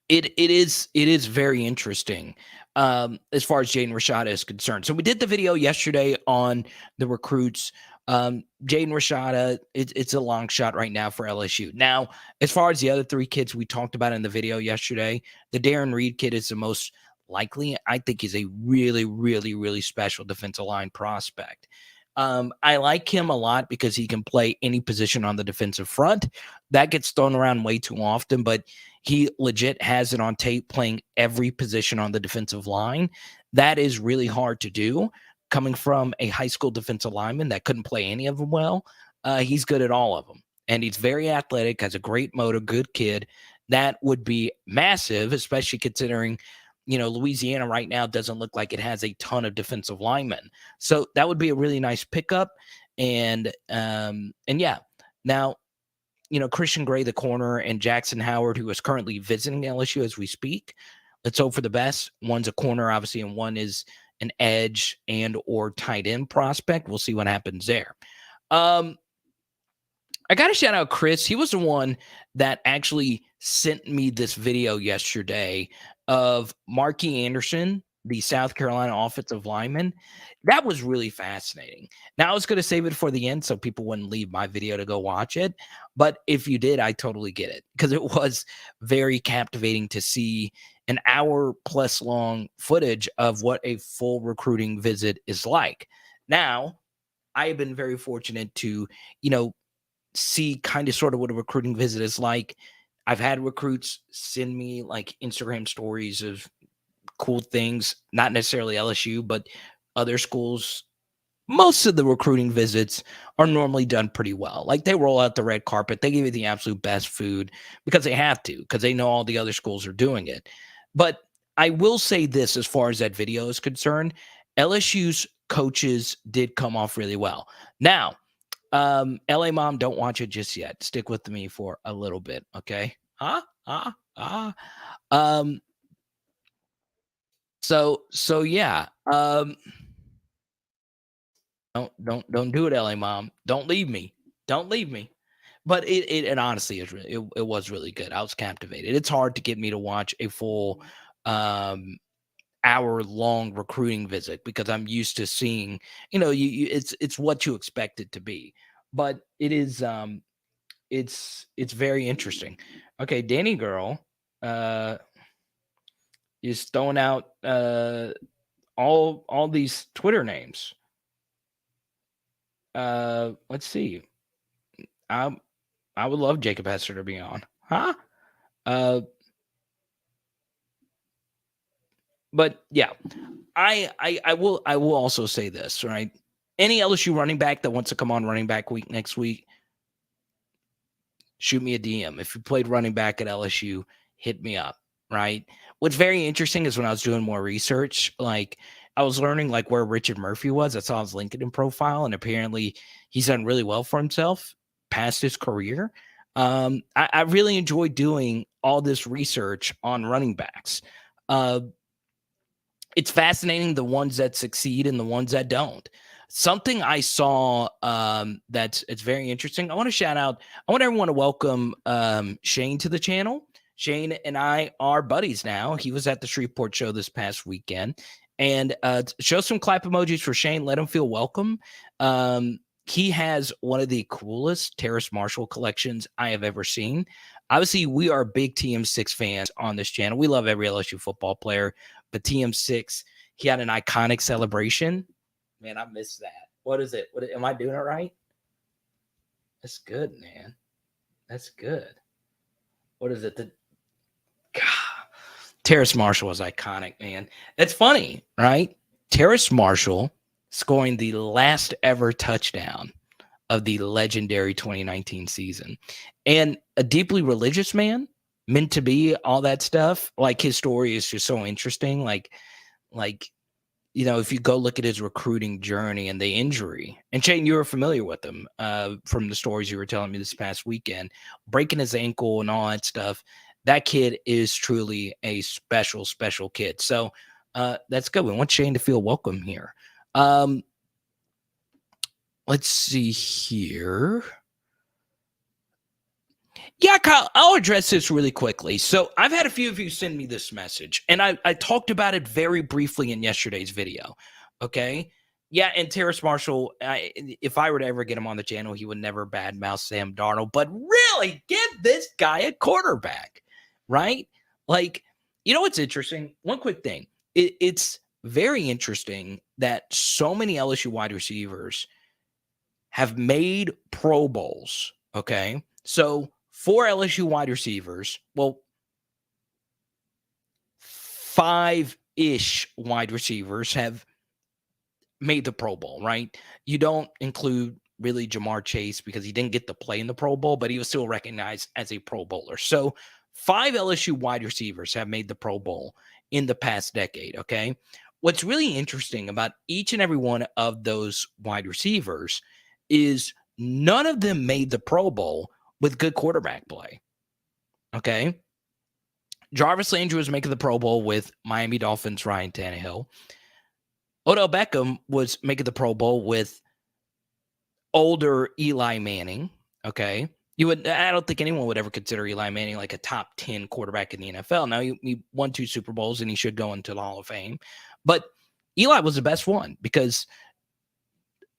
It is very interesting as far as Jaden Rashada is concerned. So we did the video yesterday on the recruits. Jaden Rashada, it's a long shot right now for LSU. Now, as far as the other three kids we talked about in the video yesterday, the Darren Reed kid is the most likely. I think he's a really, really, really special defensive line prospect. I like him a lot because he can play any position on the defensive front. That gets thrown around way too often, but he legit has it on tape playing every position on the defensive line. That is really hard to do. Coming from a high school defensive lineman that couldn't play any of them well, he's good at all of them. And he's very athletic, has a great motor, good kid. That would be massive, especially considering Louisiana right now doesn't look like it has a ton of defensive linemen. So that would be a really nice pickup. And yeah, now, Christian Gray, the corner, and Jackson Howard, who is currently visiting LSU as we speak. Let's hope for the best. One's a corner, obviously, and one is an edge and or tight end prospect. We'll see what happens there. I got to shout out Chris. He was the one that actually sent me this video yesterday of Marquis Anderson, the South Carolina offensive lineman. That was really fascinating. Now, I was going to save it for the end so people wouldn't leave my video to go watch it. But if you did, I totally get it, because it was very captivating to see an hour-plus long footage of what a full recruiting visit is like. Now, I have been very fortunate to, see kind of sort of what a recruiting visit is like. I've had recruits send me like Instagram stories of cool things, not necessarily LSU, but other schools. Most of the recruiting visits are normally done pretty well. Like, they roll out the red carpet. They give you the absolute best food because they have to, because they know all the other schools are doing it. But I will say this, as far as that video is concerned, LSU's coaches did come off really well. Now, LA Mom, don't watch it just yet. Stick with me for a little bit, okay? So yeah. Don't do it, LA Mom. Don't leave me. Don't leave me. But it honestly is really, it was really good. I was captivated. It's hard to get me to watch a full hour-long recruiting visit because I'm used to seeing, it's what you expect it to be. But it is it's very interesting. Okay, Danny Girl is throwing out all these Twitter names. Let's see. I would love Jacob Hester to be on. But yeah, I will also say this, right? Any LSU running back that wants to come on running back week next week, shoot me a DM. If you played running back at LSU, hit me up, right? What's very interesting is when I was doing more research, like I was learning like where Richard Murphy was. I saw his LinkedIn profile, and apparently he's done really well for himself past his career. I really enjoy doing all this research on running backs. It's fascinating, the ones that succeed and the ones that don't. Something I saw it's very interesting. I want everyone to welcome Shane to the channel. Shane and I are buddies now. He was at the Shreveport show this past weekend. And show some clap emojis for Shane. Let him feel welcome. He has one of the coolest Terrace Marshall collections I have ever seen. Obviously, we are big TM6 fans on this channel. We love every LSU football player, but TM6, he had an iconic celebration. Man, I missed that. What is it? Am I doing it right? That's good, man. That's good. What is it? Terrace Marshall was iconic, man. It's funny, right? Terrace Marshall scoring the last ever touchdown of the legendary 2019 season. And a deeply religious man, meant to be, all that stuff. Like, his story is just so interesting. Like, if you go look at his recruiting journey and the injury, and Shane, you were familiar with him from the stories you were telling me this past weekend, breaking his ankle and all that stuff. That kid is truly a special, special kid. So that's good. We want Shane to feel welcome here. Let's see here. Yeah, Kyle, I'll address this really quickly. So I've had a few of you send me this message, and I talked about it very briefly in yesterday's video. Okay. Yeah, and Terrace Marshall, if I were to ever get him on the channel, he would never badmouth Sam Darnold, but really give this guy a quarterback, right? Like, what's interesting? One quick thing. It's very interesting that so many LSU wide receivers have made Pro Bowls, okay? So 4 LSU wide receivers, well, 5-ish wide receivers have made the Pro Bowl, right? You don't include really Jamar Chase because he didn't get to play in the Pro Bowl, but he was still recognized as a Pro Bowler. So 5 LSU wide receivers have made the Pro Bowl in the past decade, okay? What's really interesting about each and every one of those wide receivers is none of them made the Pro Bowl with good quarterback play, okay? Jarvis Landry was making the Pro Bowl with Miami Dolphins' Ryan Tannehill. Odell Beckham was making the Pro Bowl with older Eli Manning, okay? I don't think anyone would ever consider Eli Manning like a top 10 quarterback in the NFL. Now, he won 2 Super Bowls, and he should go into the Hall of Fame. But Eli was the best one because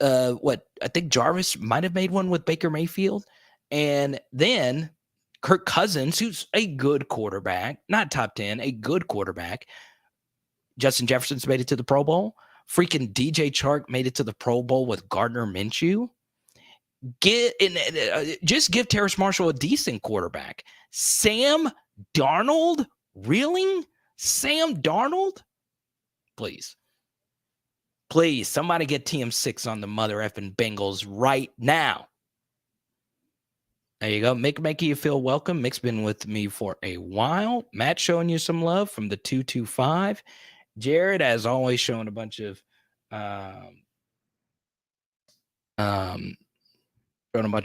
I think Jarvis might have made one with Baker Mayfield. And then Kirk Cousins, who's a good quarterback, not top 10, a good quarterback. Justin Jefferson's made it to the Pro Bowl. Freaking DJ Chark made it to the Pro Bowl with Gardner Minshew. Just give Terrace Marshall a decent quarterback. Sam Darnold? Really? Sam Darnold? Please. Please, somebody get TM6 on the mother effing Bengals right now. There you go. Mick making you feel welcome. Mick's been with me for a while. Matt showing you some love from the 225. Jared, as always, showing a bunch of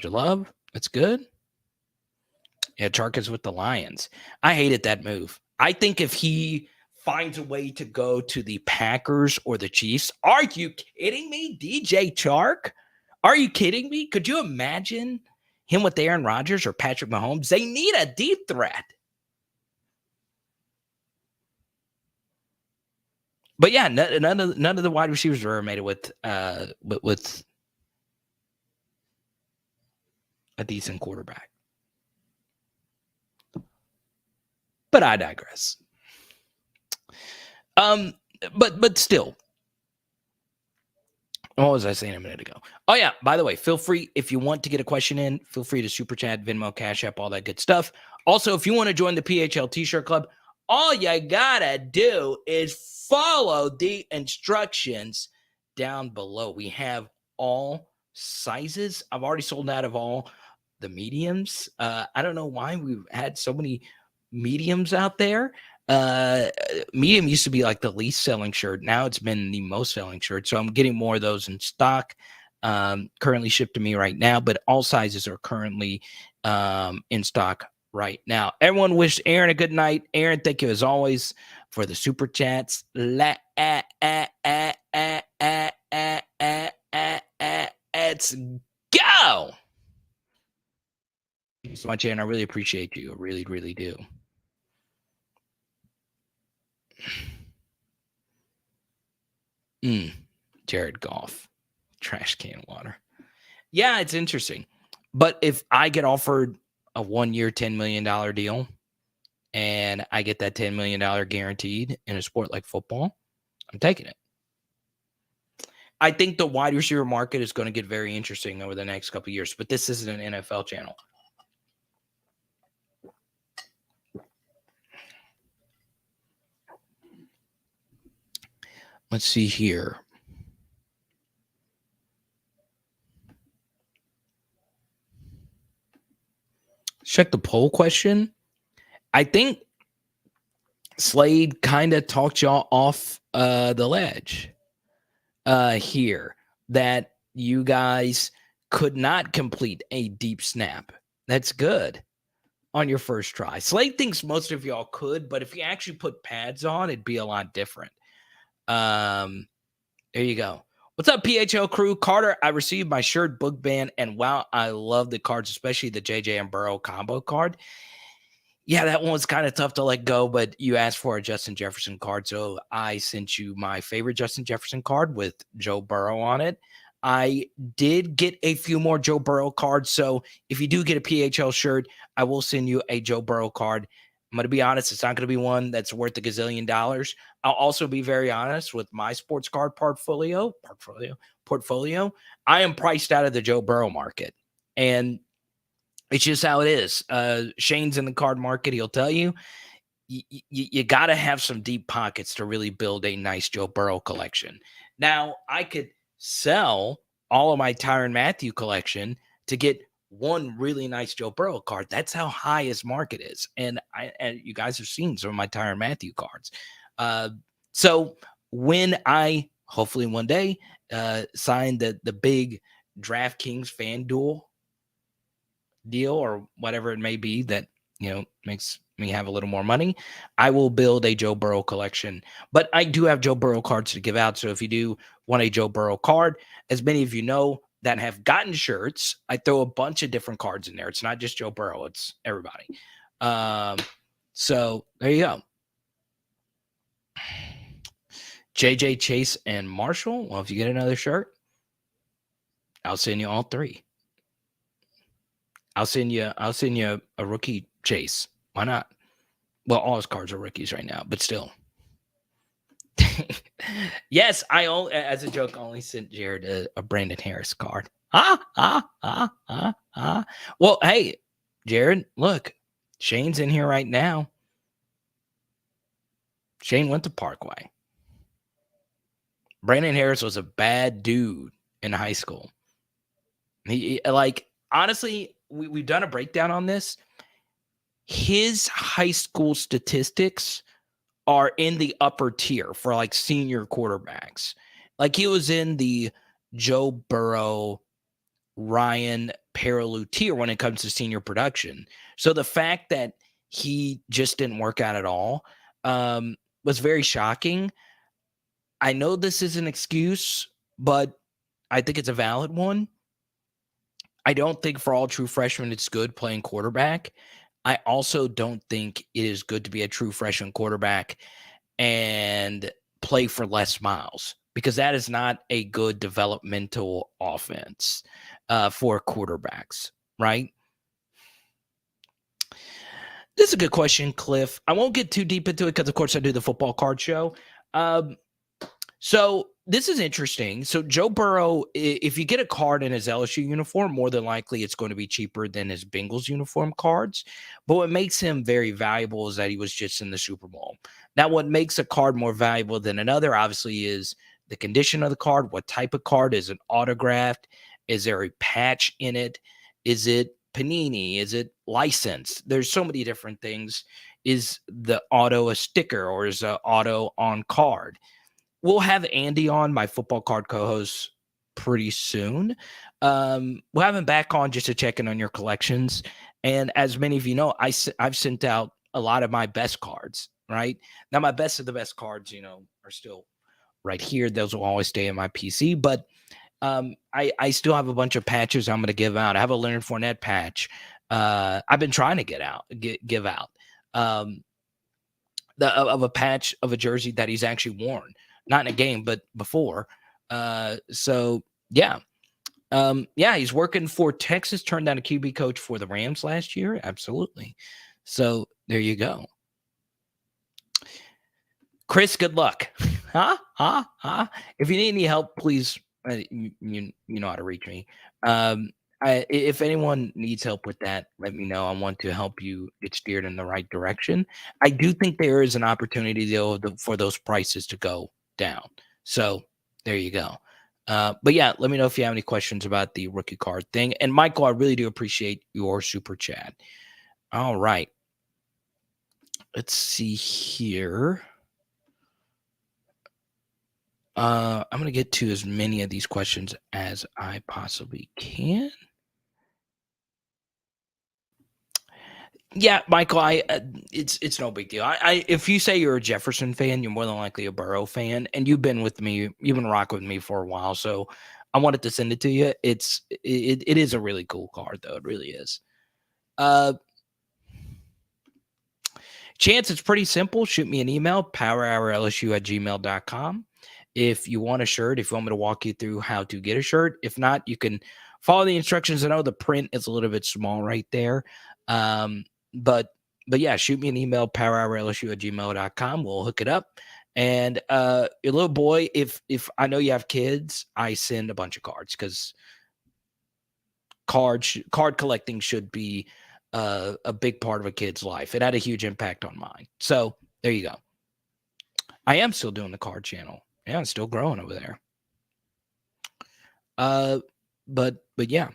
love. That's good. Yeah, Chark is with the Lions. I hated that move. I think if he finds a way to go to the Packers or the Chiefs, are you kidding me? DJ Chark? Are you kidding me? Could you imagine him with Aaron Rodgers or Patrick Mahomes? They need a deep threat. But yeah, none of the wide receivers were made it with a decent quarterback. But I digress. But still, what was I saying a minute ago? Oh yeah, by the way, feel free if you want to get a question in, feel free to super chat, Venmo, Cash App, all that good stuff. Also, if you want to join the PHL T-shirt club, all you gotta do is follow the instructions down below. We have all sizes. I've already sold out of all the mediums. I don't know why we've had so many mediums out there. Medium used to be like the least selling shirt. Now it's been the most selling shirt. So I'm getting more of those in stock. currently shipped to me right now, but all sizes are currently in stock right now. Everyone wished Aaron a good night. Aaron, thank you as always for the super chats. Let's go. Thank you so much, Aaron. I really appreciate you. I really, really do. Jared Goff, trash can water. Yeah, it's interesting. But if I get offered a 1-year, $10 million deal and I get that $10 million guaranteed in a sport like football, I'm taking it. I think the wide receiver market is going to get very interesting over the next couple of years, but this isn't an NFL channel. Let's see here. Check the poll question. I think SLADE kind of talked y'all off the ledge here, that you guys could not complete a deep snap. That's good on your first try. SLADE thinks most of y'all could, but if you actually put pads on, it'd be a lot different. There you go. What's up, PHL crew? Carter, I received my shirt, book band, and wow, I love the cards, especially the JJ and Burrow combo card. Yeah, that one was kind of tough to let go, but you asked for a Justin Jefferson card, so I sent you my favorite Justin Jefferson card with Joe Burrow on it. I did get a few more Joe Burrow cards, so if you do get a PHL shirt, I will send you a Joe Burrow card. I'm going to be honest, it's not going to be one that's worth $1 gazillion. I'll also be very honest with my sports card portfolio. I am priced out of the Joe Burrow market, and it's just how it is. Shane's in the card market. He'll tell you, you got to have some deep pockets to really build a nice Joe Burrow collection. Now, I could sell all of my Tyrann Mathieu collection to get one really nice Joe Burrow card. That's how high his market is. And you guys have seen some of my Tyrann Mathieu cards. So when I hopefully one day sign the big DraftKings FanDuel deal or whatever it may be that, you know, makes me have a little more money, I will build a Joe Burrow collection. But I do have Joe Burrow cards to give out. So if you do want a Joe Burrow card, as many of you know that have gotten shirts, I throw a bunch of different cards in there. It's not just Joe Burrow, it's everybody. So there you go. JJ, Chase, and Marshall. Well, if you get another shirt, I'll send you all three. I'll send you a rookie Chase. Why not? Well, all his cards are rookies right now, but still. Yes, I only, as a joke, only sent Jared a Brandon Harris card. Well, hey, Jared, look, Shane's in here right now. Shane went to Parkway. Brandon Harris was a bad dude in high school. He like, honestly, we've done a breakdown on this. His high school statistics are in the upper tier for like senior quarterbacks. Like he was in the Joe Burrow, Ryan Perrilloux tier when it comes to senior production. So the fact that he just didn't work out at all was very shocking. I know this is an excuse, but I think it's a valid one. I don't think for all true freshmen it's good playing quarterback. I also don't think it is good to be a true freshman quarterback and play for Les Miles, because that is not a good developmental offense for quarterbacks, right? This is a good question, Cliff. I won't get too deep into it because, of course, I do the football card show. So this is interesting. So Joe Burrow, if you get a card in his LSU uniform, more than likely it's going to be cheaper than his Bengals uniform cards. But what makes him very valuable is that he was just in the Super Bowl. Now, what makes a card more valuable than another, obviously, is the condition of the card. What type of card? Is it autographed? Is there a patch in it? Is it Panini? Is it licensed? There's so many different things. Is the auto a sticker, or is the auto on card? We'll have Andy on, my football card co-host, pretty soon. We'll have him back on just to check in on your collections. And as many of you know, I've sent out a lot of my best cards, right? Now, my best of the best cards, are still right here. Those will always stay in my PC. But I still have a bunch of patches I'm going to give out. I have a Leonard Fournette patch. I've been trying to give out of a patch of a jersey that he's actually worn, not in a game, but before. So yeah. He's working for Texas, turned down a QB coach for the Rams last year. Absolutely. So there you go. Chris, good luck. If you need any help, please, you know how to reach me. If anyone needs help with that, let me know. I want to help you get steered in the right direction. I do think there is an opportunity, though, for those prices to go down. So there you go. But yeah, let me know if you have any questions about the rookie card thing. And Michael, I really do appreciate your super chat. All right. Let's see here. I'm going to get to as many of these questions as I possibly can. Yeah, Michael, it's no big deal. If you say you're a Jefferson fan, you're more than likely a Burrow fan, and you've been with me, you've been rocking with me for a while, so I wanted to send it to you. It is a really cool card, though. It really is. Chance, it's pretty simple. Shoot me an email, powerhourlsu@gmail.com. If you want a shirt, if you want me to walk you through how to get a shirt. If not, you can follow the instructions. I know the print is a little bit small right there. But yeah, shoot me an email, powerhourlsu@gmail.com. We'll hook it up. And your little boy, if I know you have kids, I send a bunch of cards because card collecting should be a big part of a kid's life. It had a huge impact on mine. So there you go. I am still doing the card channel. Yeah, it's still growing over there. But yeah.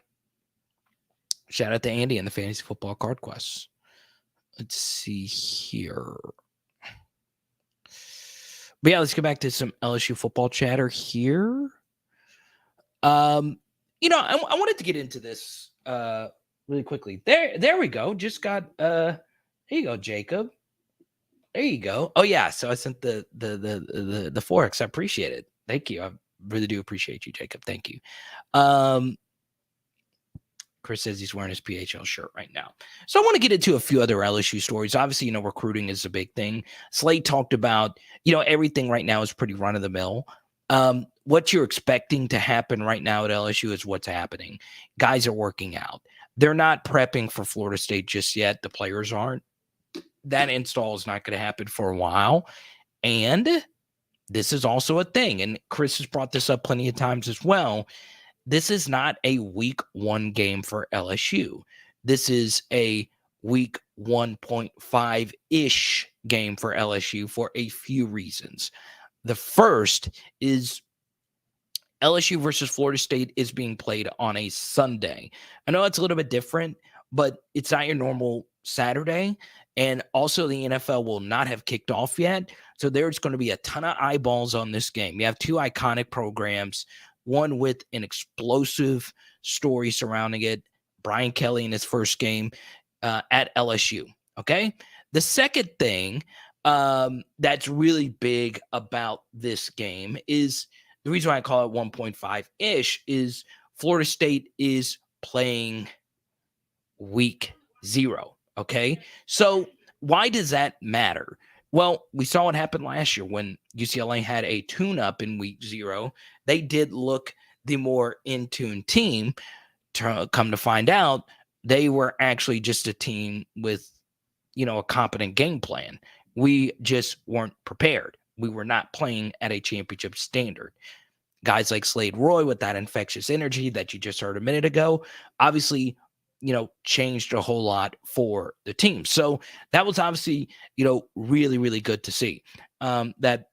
Shout out to Andy and the Fantasy Football Card Quests. Let's see here. But yeah, let's get back to some LSU football chatter here. I wanted to get into this really quickly. There we go. Just got here you go, Jacob. There you go. Oh yeah, so I sent the Forex. I appreciate it. Thank you. I really do appreciate you, Jacob. Thank you. Chris says he's wearing his PHL shirt right now. So I want to get into a few other LSU stories. Obviously, recruiting is a big thing. SLADE talked about, everything right now is pretty run of the mill. What you're expecting to happen right now at LSU is what's happening. Guys are working out. They're not prepping for Florida State just yet. The players aren't. That install is not going to happen for a while. And this is also a thing. And Chris has brought this up plenty of times as well. This is not a week 1 game for LSU. This is a week 1.5-ish game for LSU for a few reasons. The first is LSU versus Florida State is being played on a Sunday. I know it's a little bit different, but it's not your normal Saturday. And also the NFL will not have kicked off yet. So there's going to be a ton of eyeballs on this game. You have 2 iconic programs, one with an explosive story surrounding it. Brian Kelly in his first game at LSU. Okay. The second thing that's really big about this game is the reason why I call it 1.5-ish is Florida State is playing week 0. Okay. So why does that matter? Well, we saw what happened last year when UCLA had a tune-up in week 0. They did look the more in-tune team. Come to find out, they were actually just a team with, a competent game plan. We just weren't prepared. We were not playing at a championship standard. Guys like SLADE Roy with that infectious energy that you just heard a minute ago, obviously, changed a whole lot for the team. So that was obviously, really, really good to see that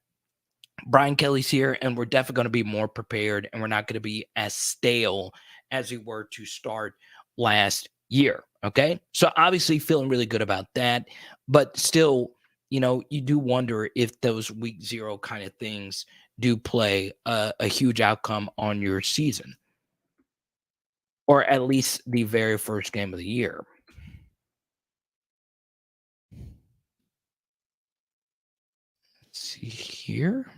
Brian Kelly's here, and we're definitely going to be more prepared, and we're not going to be as stale as we were to start last year. Okay. So obviously feeling really good about that, but still, you do wonder if those week 0 kind of things do play a huge outcome on your season, or at least the very first game of the year. Let's see here.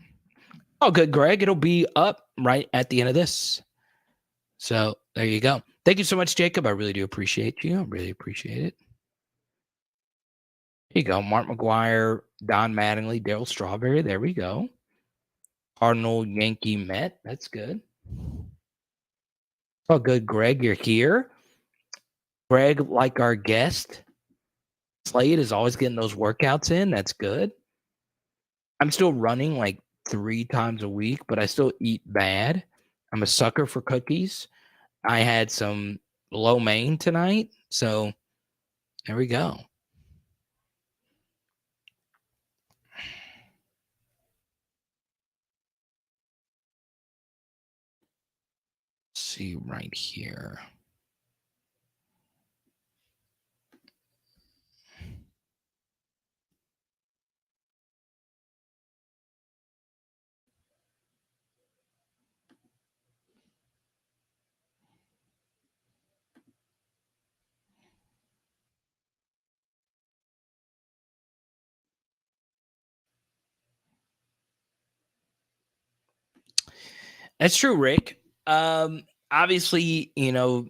Oh, good, Greg. It'll be up right at the end of this. So there you go. Thank you so much, Jacob. I really do appreciate you. I really appreciate it. Here you go. Mark McGuire, Don Mattingly, Daryl Strawberry. There we go. Cardinal, Yankee, Met. That's good. Oh, good, Greg. You're here. Greg, like our guest, Slade is always getting those workouts in. That's good. I'm still running like 3 times a week, but I still eat bad. I'm a sucker for cookies. I had some lo mein tonight, so there we go. Let's see right here. That's true, Rick. Obviously, the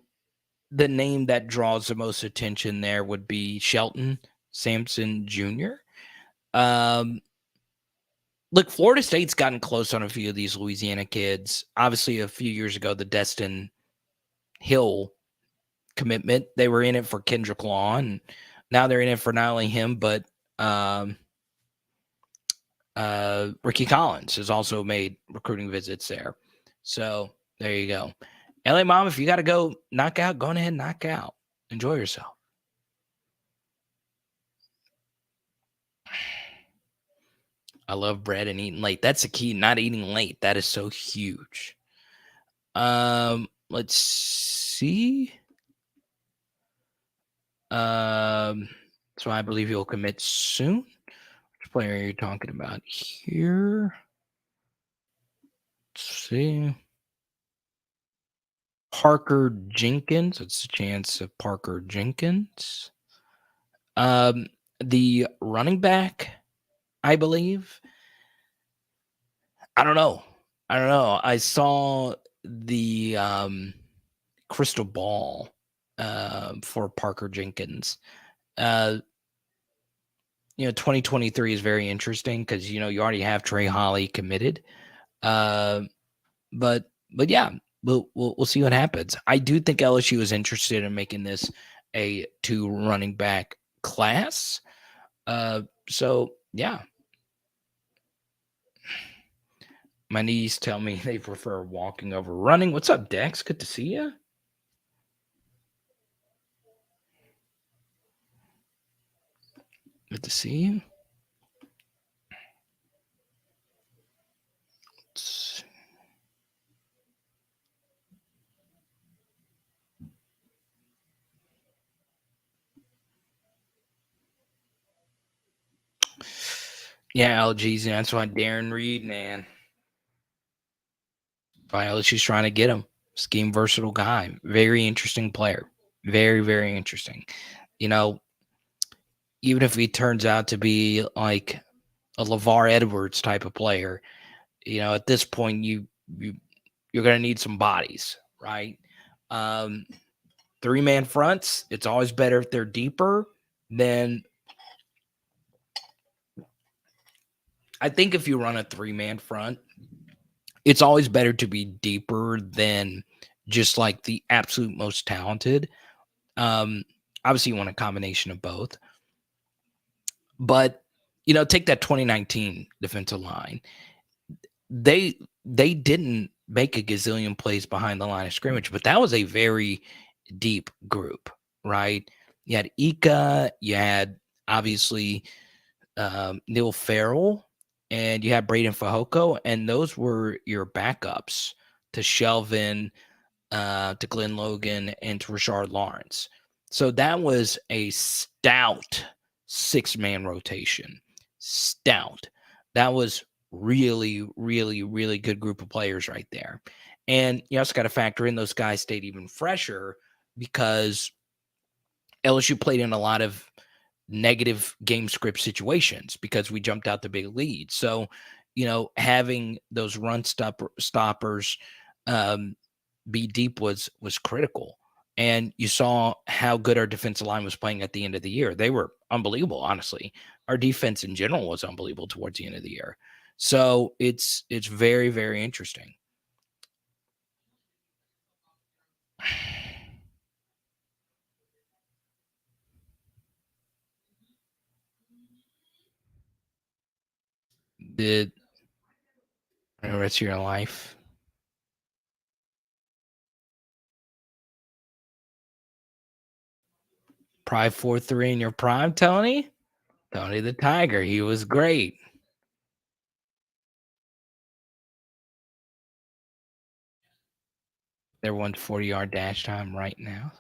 name that draws the most attention there would be Shelton Sampson Jr. Look, Florida State's gotten close on a few of these Louisiana kids. Obviously, a few years ago, the Destin Hill commitment, they were in it for Kendrick Law, and now they're in it for not only him, but Ricky Collins has also made recruiting visits there. So there you go. LA Mom, if you got to go knock out, go ahead and knock out. Enjoy yourself. I love bread and eating late. That's the key, not eating late. That is so huge. Let's see. So I believe he'll commit soon. Which player are you talking about here? Let's see. Parker Jenkins. It's a chance of Parker Jenkins. The running back, I believe. I don't know. I saw the crystal ball for Parker Jenkins. 2023 is very interesting because you already have Trey Holly committed. But yeah, we'll see what happens. I do think LSU is interested in making this a 2 running back class. So yeah. My knees tell me they prefer walking over running. What's up, Dex? Good to see you. Good to see you. Yeah, LG's. That's why Darren Reed, man. LSU's trying to get him. Scheme versatile guy. Very interesting player. Very, very interesting. Even if he turns out to be like a LeVar Edwards type of player, at this point you're going to need some bodies, right? 3-man fronts, it's always better if they're deeper than. I think if you run a 3-man front, it's always better to be deeper than just like the absolute most talented. Obviously, you want a combination of both. But, take that 2019 defensive line. They didn't make a gazillion plays behind the line of scrimmage, but that was a very deep group, right? You had Ika, you had obviously Neil Farrell, and you had Braden Fajoko, and those were your backups to Shelvin, to Glenn Logan, and to Rashard Lawrence. So that was a stout 6-man rotation. Stout. That was really, really, really good group of players right there. And you also got to factor in those guys stayed even fresher because LSU played in a lot of negative game script situations because we jumped out the big lead. So, having those stoppers be deep was critical. And you saw how good our defensive line was playing at the end of the year. They were unbelievable, honestly. Our defense in general was unbelievable towards the end of the year. So it's very, very interesting. The rest of your life. Probably 4-3 in your prime, Tony. Tony the Tiger. He was great. They're 140-yard dash time right now.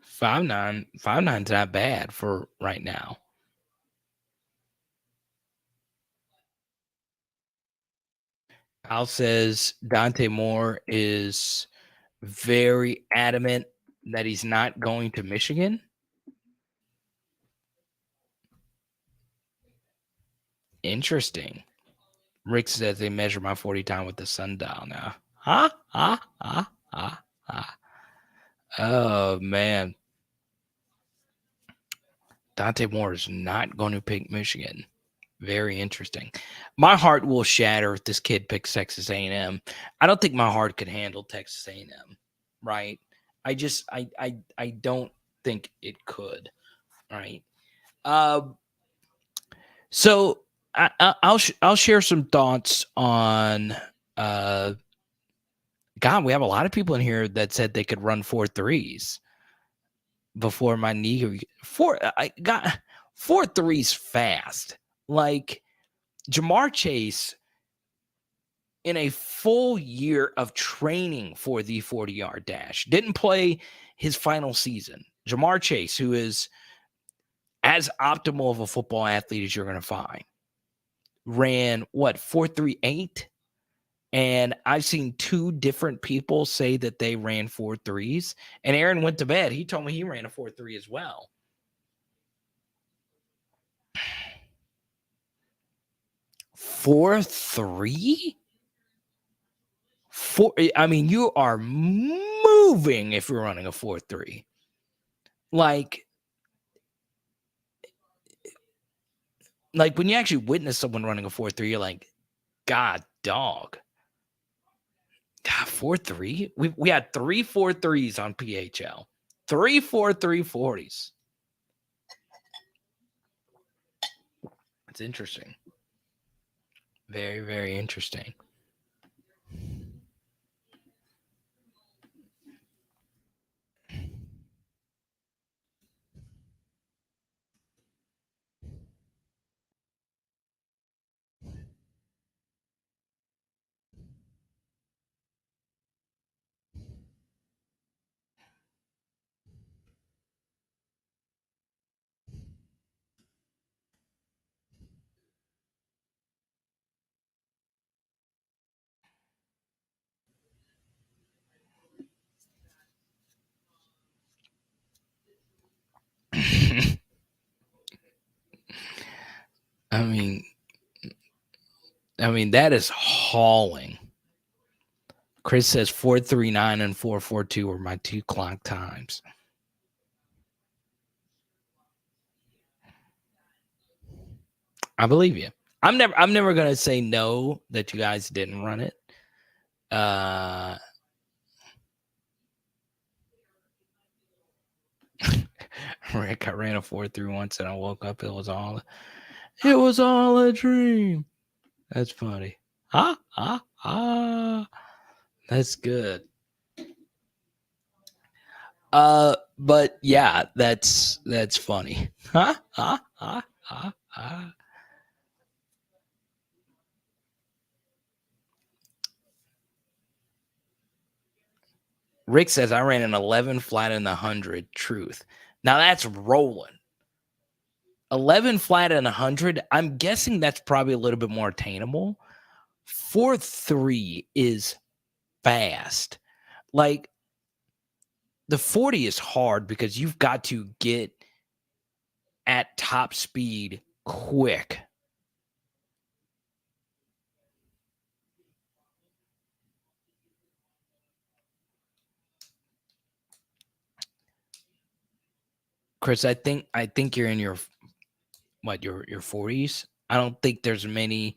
Five nine's not bad for right now. Al says Dante Moore is very adamant that he's not going to Michigan. Interesting. Rick says they measure my 40 time with the sundial now. Oh, man. Dante Moore is not going to pick Michigan. Very interesting. My heart will shatter if this kid picks Texas A&M. I don't think my heart could handle Texas A&M, right? I don't think it could, right? So I'll share some thoughts on. God, we have a lot of people in here that said they could run 4.3s before my knee. 4.3s fast. Like Jamar Chase, in a full year of training for the 40-yard dash, didn't play his final season. Jamar Chase, who is as optimal of a football athlete as you're going to find, ran 4.38, and I've seen two different people say that they ran 4.3s. And Aaron went to bed. He told me he ran a 4.3 as well. 4.3? I mean, you are moving if you're running a 4.3. Like when you actually witness someone running a 4.3, you're like, God, dog. God, 4.3? We had 3 4.3s on PHL. 3 4.3 40s. It's interesting. Very, very interesting. I mean, that is hauling. Chris says 4.39 and 4.42 were my 2 clock times. I believe you. I'm never gonna say no that you guys didn't run it. Rick, I ran a 4.3 once and I woke up. It was all a dream. That's funny. That's good. But yeah, that's funny. Rick says I ran an 11 flat in the 100. Truth. Now that's rolling. 11 flat in 100. I'm guessing that's probably a little bit more attainable. 4.3 is fast. Like the 40 is hard because you've got to get at top speed quick. Chris, I think you're in your 40s. I don't think there's many.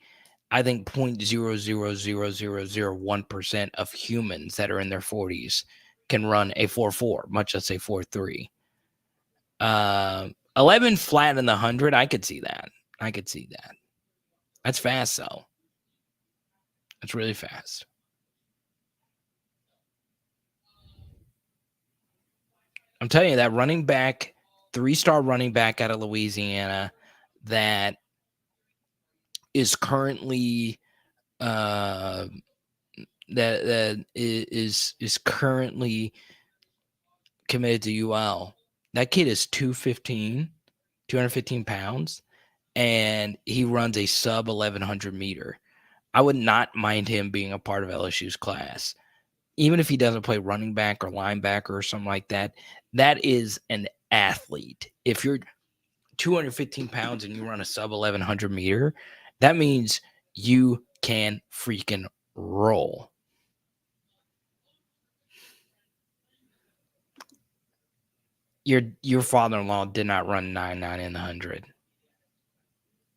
I think 0.00001% of humans that are in their 40s can run a 4.4, much less a 4.3. 11 flat in the 100, I could see that. That's fast, though. That's really fast. I'm telling you, that running back, 3-star running back out of Louisiana that is currently that is currently committed to UL. That kid is 215 pounds, and he runs a sub 1100 meter. I would not mind him being a part of LSU's class. Even if he doesn't play running back or linebacker or something like that, that is an athlete. If you're 215 pounds and you run a sub 1100 meter, that means you can freaking roll. Your father-in-law did not run 9.9 in the 100.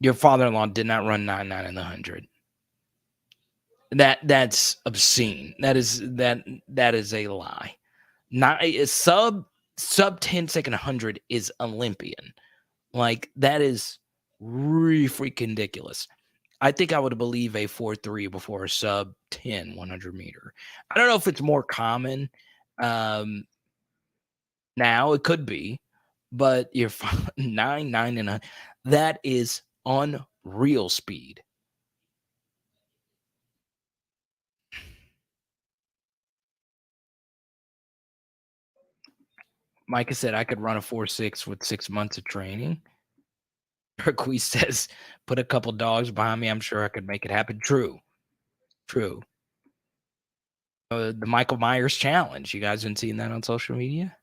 Your father-in-law did not run 9.9 in the 100. That's obscene. That is a lie. Not a sub 10 second 100 is Olympian. Like that is really freaking ridiculous. I think I would believe a 4.3 before a sub 10 100 meter. I don't know if it's more common. Now it could be, but you're 9.9 and that is unreal speed. Micah said I could run a 4.6 with 6 months of training. Perquise says, put a couple dogs behind me. I'm sure I could make it happen. True. The Michael Myers challenge. You guys been seeing that on social media?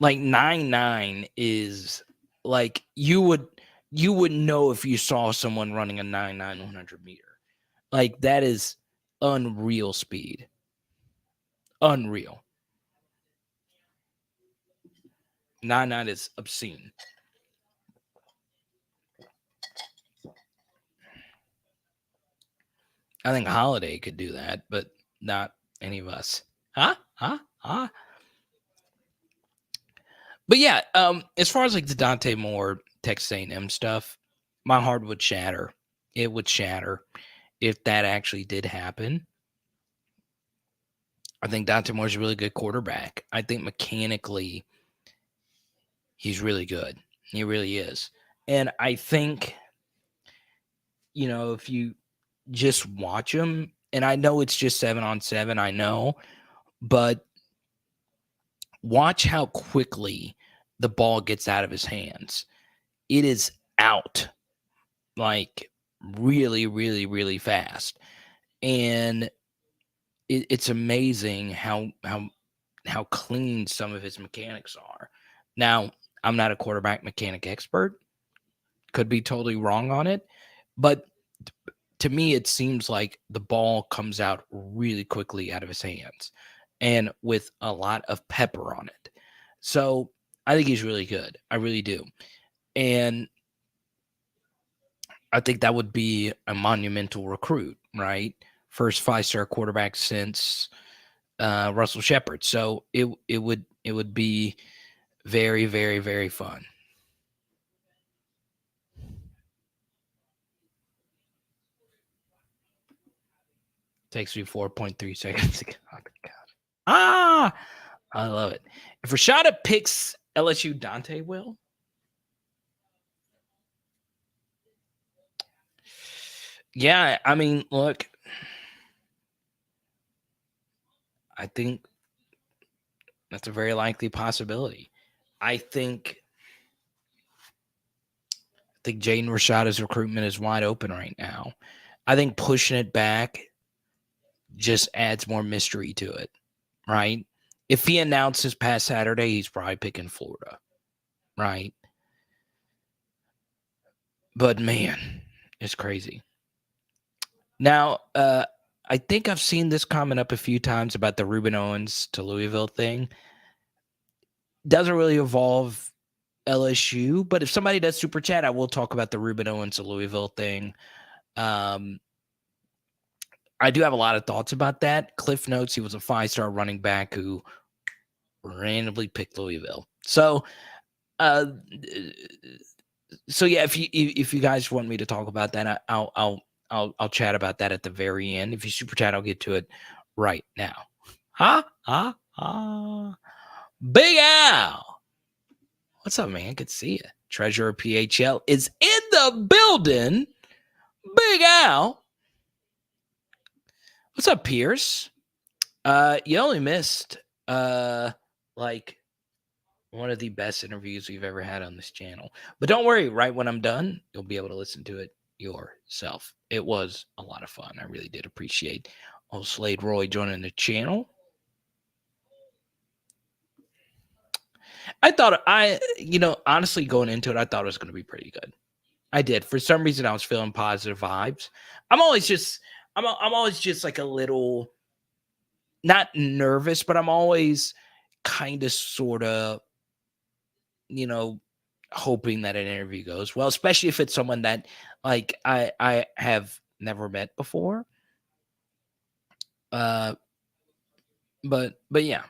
Like 9.9 is like you would know if you saw someone running a 9.9 100 meter. Like that is unreal speed. Unreal. 9.9 is obscene. I think Holiday could do that, but not any of us. Huh? But yeah, as far as like the Dante Moore Texas A&M stuff, my heart would shatter. It would shatter if that actually did happen. I think Dante Moore's a really good quarterback. I think mechanically he's really good. He really is. And I think, if you just watch him, and I know it's just 7-on-7, I know, but watch how quickly the ball gets out of his hands. It is out like really, really, really fast. And it's amazing how clean some of his mechanics are. Now, I'm not a quarterback mechanic expert. Could be totally wrong on it. But to me, it seems like the ball comes out really quickly out of his hands and with a lot of pepper on it. So I think he's really good. I really do. And I think that would be a monumental recruit, right? First 5-star quarterback since Russell Shepard. So it would be very, very, very fun. Takes me 4.3 seconds to get on the couch. I love it. If Rashada picks LSU, Dante will. Yeah, I mean, look. I think that's a very likely possibility. I think Jaden Rashada's recruitment is wide open right now. I think pushing it back just adds more mystery to it, right? If he announces past Saturday, he's probably picking Florida, right? But man, it's crazy. Now, I think I've seen this comment up a few times about the Reuben Owens to Louisville thing. Doesn't really involve LSU, but if somebody does super chat, I will talk about the Reuben Owens to Louisville thing. I do have a lot of thoughts about that. Cliff notes, he was a 5-star running back who randomly picked Louisville. So yeah, if you guys want me to talk about that, I'll chat about that at the very end. If you super chat, I'll get to it right now. Big Al, what's up, man? Good to see you. Treasurer PHL is in the building. Big Al, what's up, Pierce? You only missed like one of the best interviews we've ever had on this channel. But don't worry, right when I'm done, you'll be able to listen to it yourself. It was a lot of fun. I really did appreciate old Slade Roy joining the channel. I thought honestly going into it, I thought it was going to be pretty good. I did. For some reason, I was feeling positive vibes. I'm always just like a little, not nervous, but I'm always kind of sort of, hoping that an interview goes well, especially if it's someone that like I have never met before. But yeah.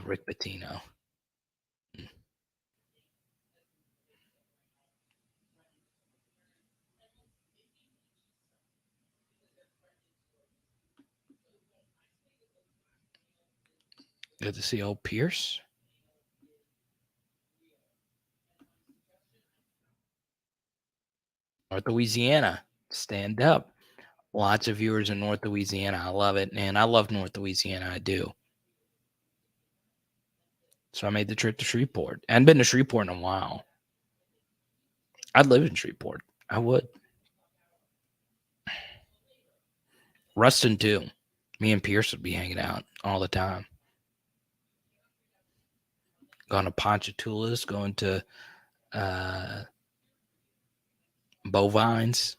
Rick Pitino. Good to see old Pierce. North Louisiana, stand up. Lots of viewers in North Louisiana. I love it, man. I love North Louisiana. I do. So I made the trip to Shreveport. I hadn't been to Shreveport in a while. I'd live in Shreveport. I would. Ruston, too. Me and Pierce would be hanging out all the time. Going to Ponchatoula's, going to Bovines.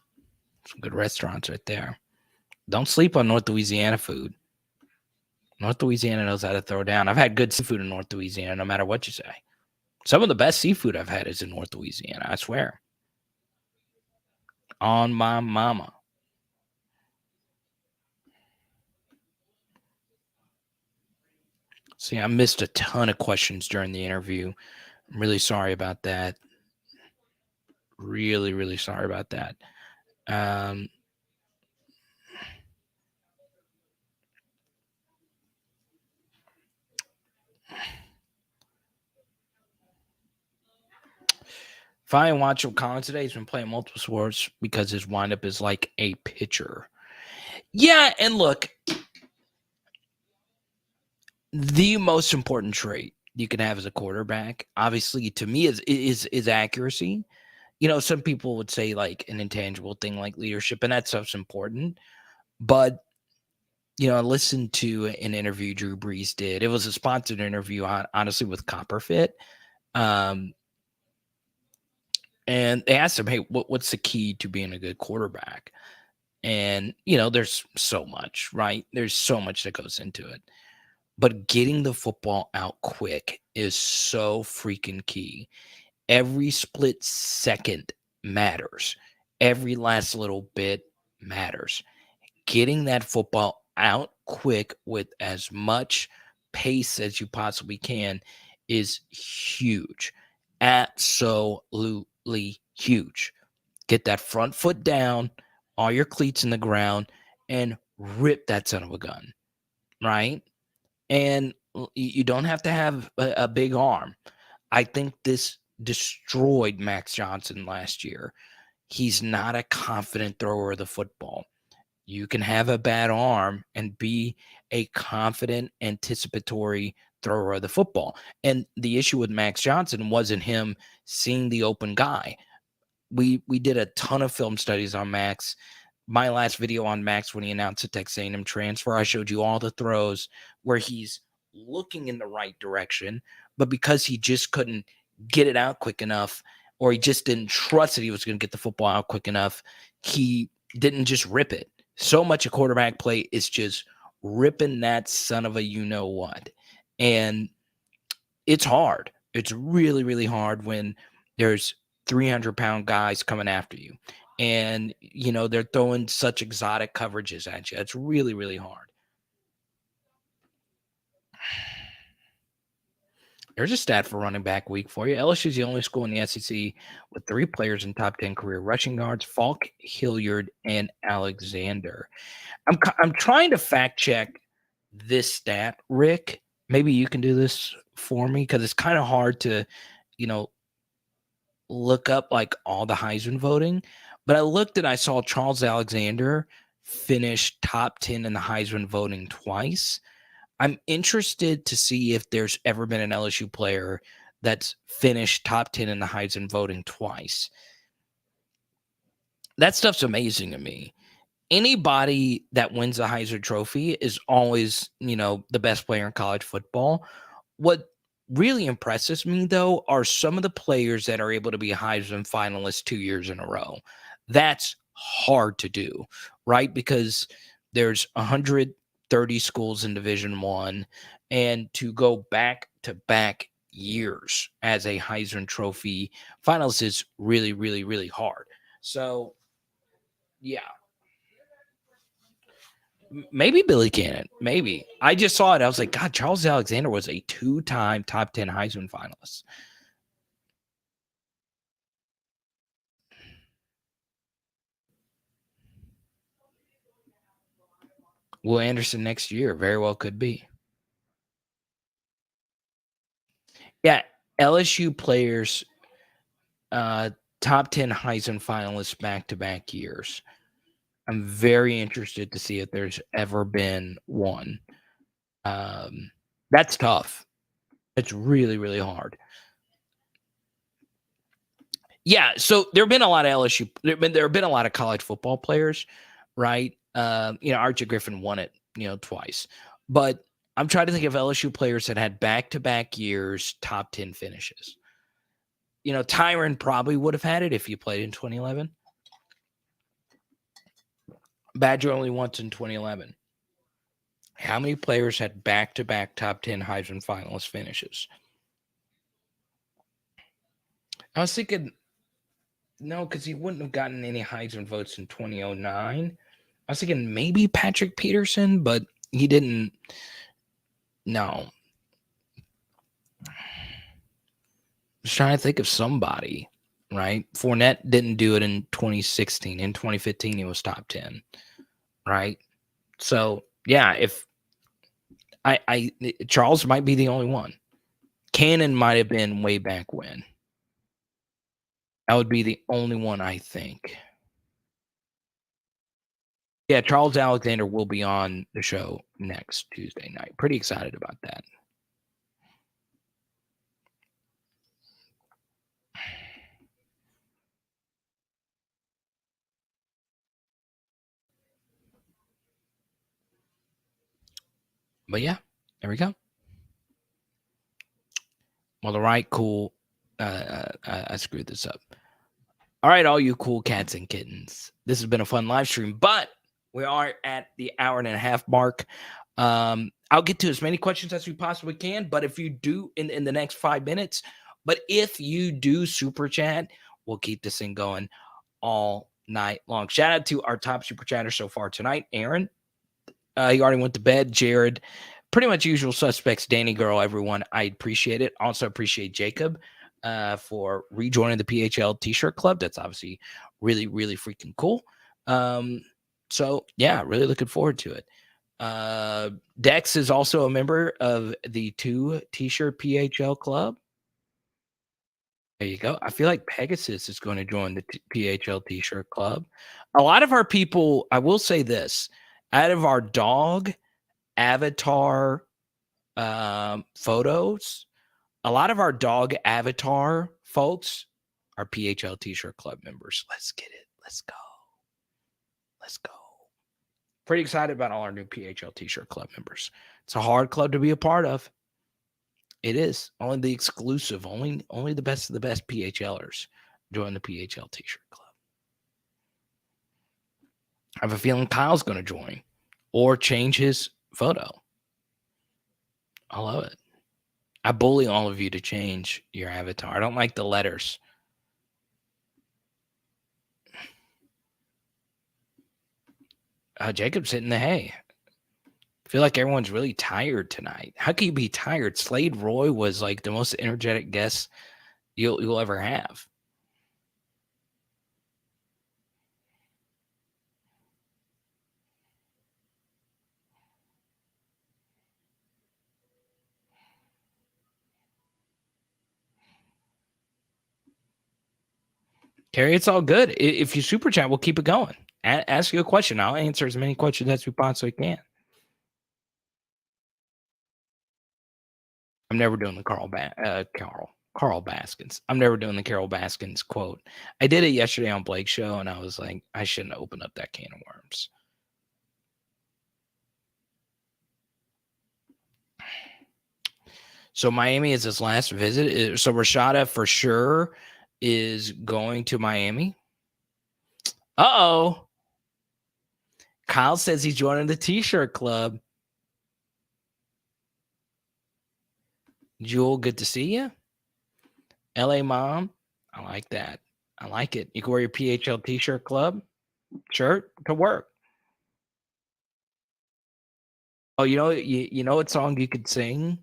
Some good restaurants right there. Don't sleep on North Louisiana food. North Louisiana knows how to throw down. I've had good seafood in North Louisiana, no matter what you say. Some of the best seafood I've had is in North Louisiana, I swear. On my mama. See, I missed a ton of questions during the interview. I'm really sorry about that. Really, really sorry about that. If I watch Collins today, he's been playing multiple sports because his windup is like a pitcher. Yeah, and look, the most important trait you can have as a quarterback, obviously, to me, is accuracy. Some people would say like an intangible thing like leadership, and that stuff's important. But I listened to an interview Drew Brees did. It was a sponsored interview, honestly, with Copperfit. And they asked him, hey, what's the key to being a good quarterback? And, there's so much, right? There's so much that goes into it. But getting the football out quick is so freaking key. Every split second matters. Every last little bit matters. Getting that football out quick with as much pace as you possibly can is huge. Absolutely huge. Get that front foot down, all your cleats in the ground, and rip that son of a gun, right? And you don't have to have a big arm. I think this destroyed Max Johnson last year. He's not a confident thrower of the football. You can have a bad arm and be a confident, anticipatory thrower of the football. And the issue with Max Johnson wasn't him seeing the open guy. We did a ton of film studies on Max. My last video on Max when he announced the Texas A&M transfer, I showed you all the throws where he's looking in the right direction, but because he just couldn't get it out quick enough, or he just didn't trust that he was going to get the football out quick enough, he didn't just rip it. So much of quarterback play is just ripping that son of a you-know-what. And it's hard. It's really, really hard when there's 300-pound guys coming after you. And, they're throwing such exotic coverages at you. It's really, really hard. There's a stat for running back week for you. LSU is the only school in the SEC with 3 players in top 10 career rushing yards: Falk, Hilliard, and Alexander. I'm trying to fact check this stat, Rick. Maybe you can do this for me because it's kind of hard to, look up like all the Heisman voting. But I looked and I saw Charles Alexander finish top 10 in the Heisman voting twice. I'm interested to see if there's ever been an LSU player that's finished top 10 in the Heisman voting twice. That stuff's amazing to me. Anybody that wins the Heisman Trophy is always, the best player in college football. What really impresses me, though, are some of the players that are able to be Heisman finalists 2 years in a row. That's hard to do, right? Because there's 130 schools in Division I, and to go back-to-back years as a Heisman Trophy finalist is really, really, really hard. So, yeah. Maybe Billy Cannon. Maybe. I just saw it. I was like, God, Charles Alexander was a 2-time top 10 Heisman finalist. Will Anderson next year? Very well could be. Yeah, LSU players, top 10 Heisman finalists back-to-back years. I'm very interested to see if there's ever been one. That's tough. It's really, really hard. Yeah, so there have been a lot of LSU. There have been a lot of college football players, right? Archie Griffin won it, twice. But I'm trying to think of LSU players that had back-to-back years top 10 finishes. Tyron probably would have had it if you played in 2011. Badger only once in 2011. How many players had back-to-back top 10 Heisman finalist finishes? I was thinking, no, because he wouldn't have gotten any Heisman votes in 2009. I was thinking maybe Patrick Peterson, but he didn't. No. I was trying to think of somebody, right? Fournette didn't do it in 2016. In 2015, he was top 10, right? So, yeah, if Charles might be the only one. Cannon might have been way back when. That would be the only one, I think. Yeah, Charles Alexander will be on the show next Tuesday night. Pretty excited about that. But yeah, there we go. Well, all right, cool. I screwed this up. All right, all you cool cats and kittens. This has been a fun live stream, but we are at the hour and a half mark. I'll get to as many questions as we possibly can, but if you do in the next 5 minutes, but if you do super chat, we'll keep this thing going all night long. Shout out to our top super chatter so far tonight, Aaron. He already went to bed. Jared, pretty much usual suspects. Danny Girl, everyone. I appreciate it. Also appreciate Jacob for rejoining the PHL T-shirt club. That's obviously really, really freaking cool. So yeah, really looking forward to it. Dex is also a member of the 2 T-shirt PHL club. There you go. I feel like Pegasus is going to join the PHL T-shirt club. A lot of our people, I will say this, out of our dog avatar photos, a lot of our dog avatar folks are PHL T-shirt club members. Let's get it. Let's go. Let's go. Pretty excited about all our new PHL T-shirt club members. It's a hard club to be a part of. It is only the exclusive, only the best of the best PHLers join the PHL T-shirt club. I have a feeling Kyle's going to join or change his photo. I love it. I bully all of you to change your avatar. I don't like the letters. Jacob's hitting the hay. I feel like everyone's really tired tonight. How can you be tired? Slade Roy was like the most energetic guest you'll ever have. Carrie, it's all good. If you super chat, we'll keep it going. Ask you a question. I'll answer as many questions as we possibly can. I'm never doing the Carl Baskins. I'm never doing the Carol Baskins quote. I did it yesterday on Blake's show, and I was like, I shouldn't open up that can of worms. So Miami is his last visit. So Rashada for sure is going to Miami. Uh-oh. Kyle says he's joining the T-shirt club. Jewel, good to see you. LA Mom, I like that. I like it. You can wear your PHL T-shirt club shirt to work. Oh, you know what song you could sing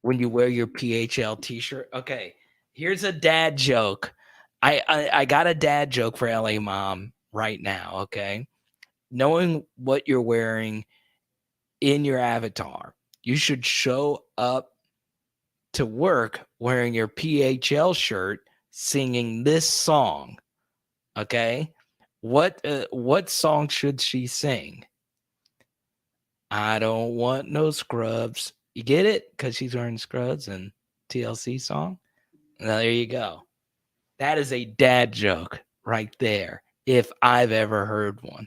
when you wear your PHL T-shirt? Okay, here's a dad joke. I got a dad joke for LA Mom right now, okay? Knowing what you're wearing in your avatar, you should show up to work wearing your PHL shirt singing this song. Okay? What song should she sing? I don't want no scrubs. You get it? Because she's wearing scrubs and TLC song. Now, there you go. That is a dad joke right there, if I've ever heard one.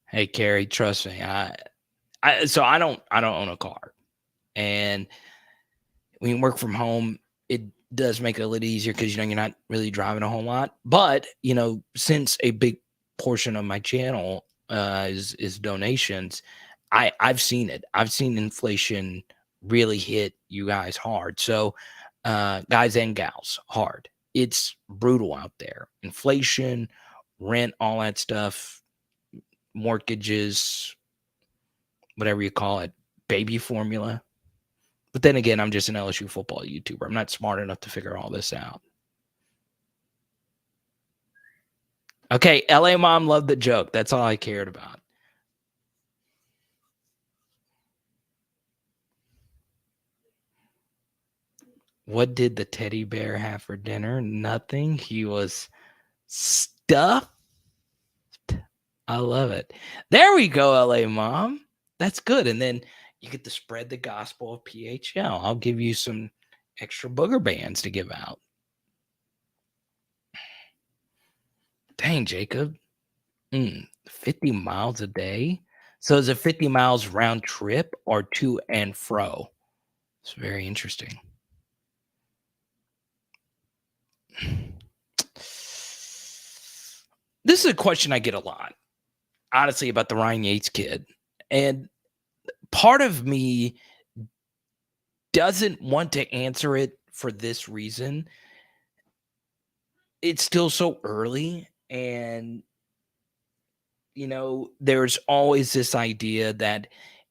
Hey, Carrie, trust me. I don't own a car, and when you work from home, it does make it a little easier because you're not really driving a whole lot. But since a big portion of my channel is donations, I've seen it. I've seen inflation really hit you guys hard. So guys and gals, hard. It's brutal out there. Inflation, rent, all that stuff, mortgages, whatever you call it, baby formula. But then again, I'm just an LSU football YouTuber. I'm not smart enough to figure all this out. Okay, LA Mom loved the joke. That's all I cared about. What did the teddy bear have for dinner? Nothing. He was stuffed. I love it. There we go, LA Mom. That's good. And then you get to spread the gospel of PHL. I'll give you some extra booger bands to give out. Dang, Jacob. 50 miles a day? So is it 50 miles round trip or to and fro? It's very interesting. This is a question I get a lot, honestly, about the Ryan Yates kid. And part of me doesn't want to answer it for this reason. It's still so early, and there's always this idea that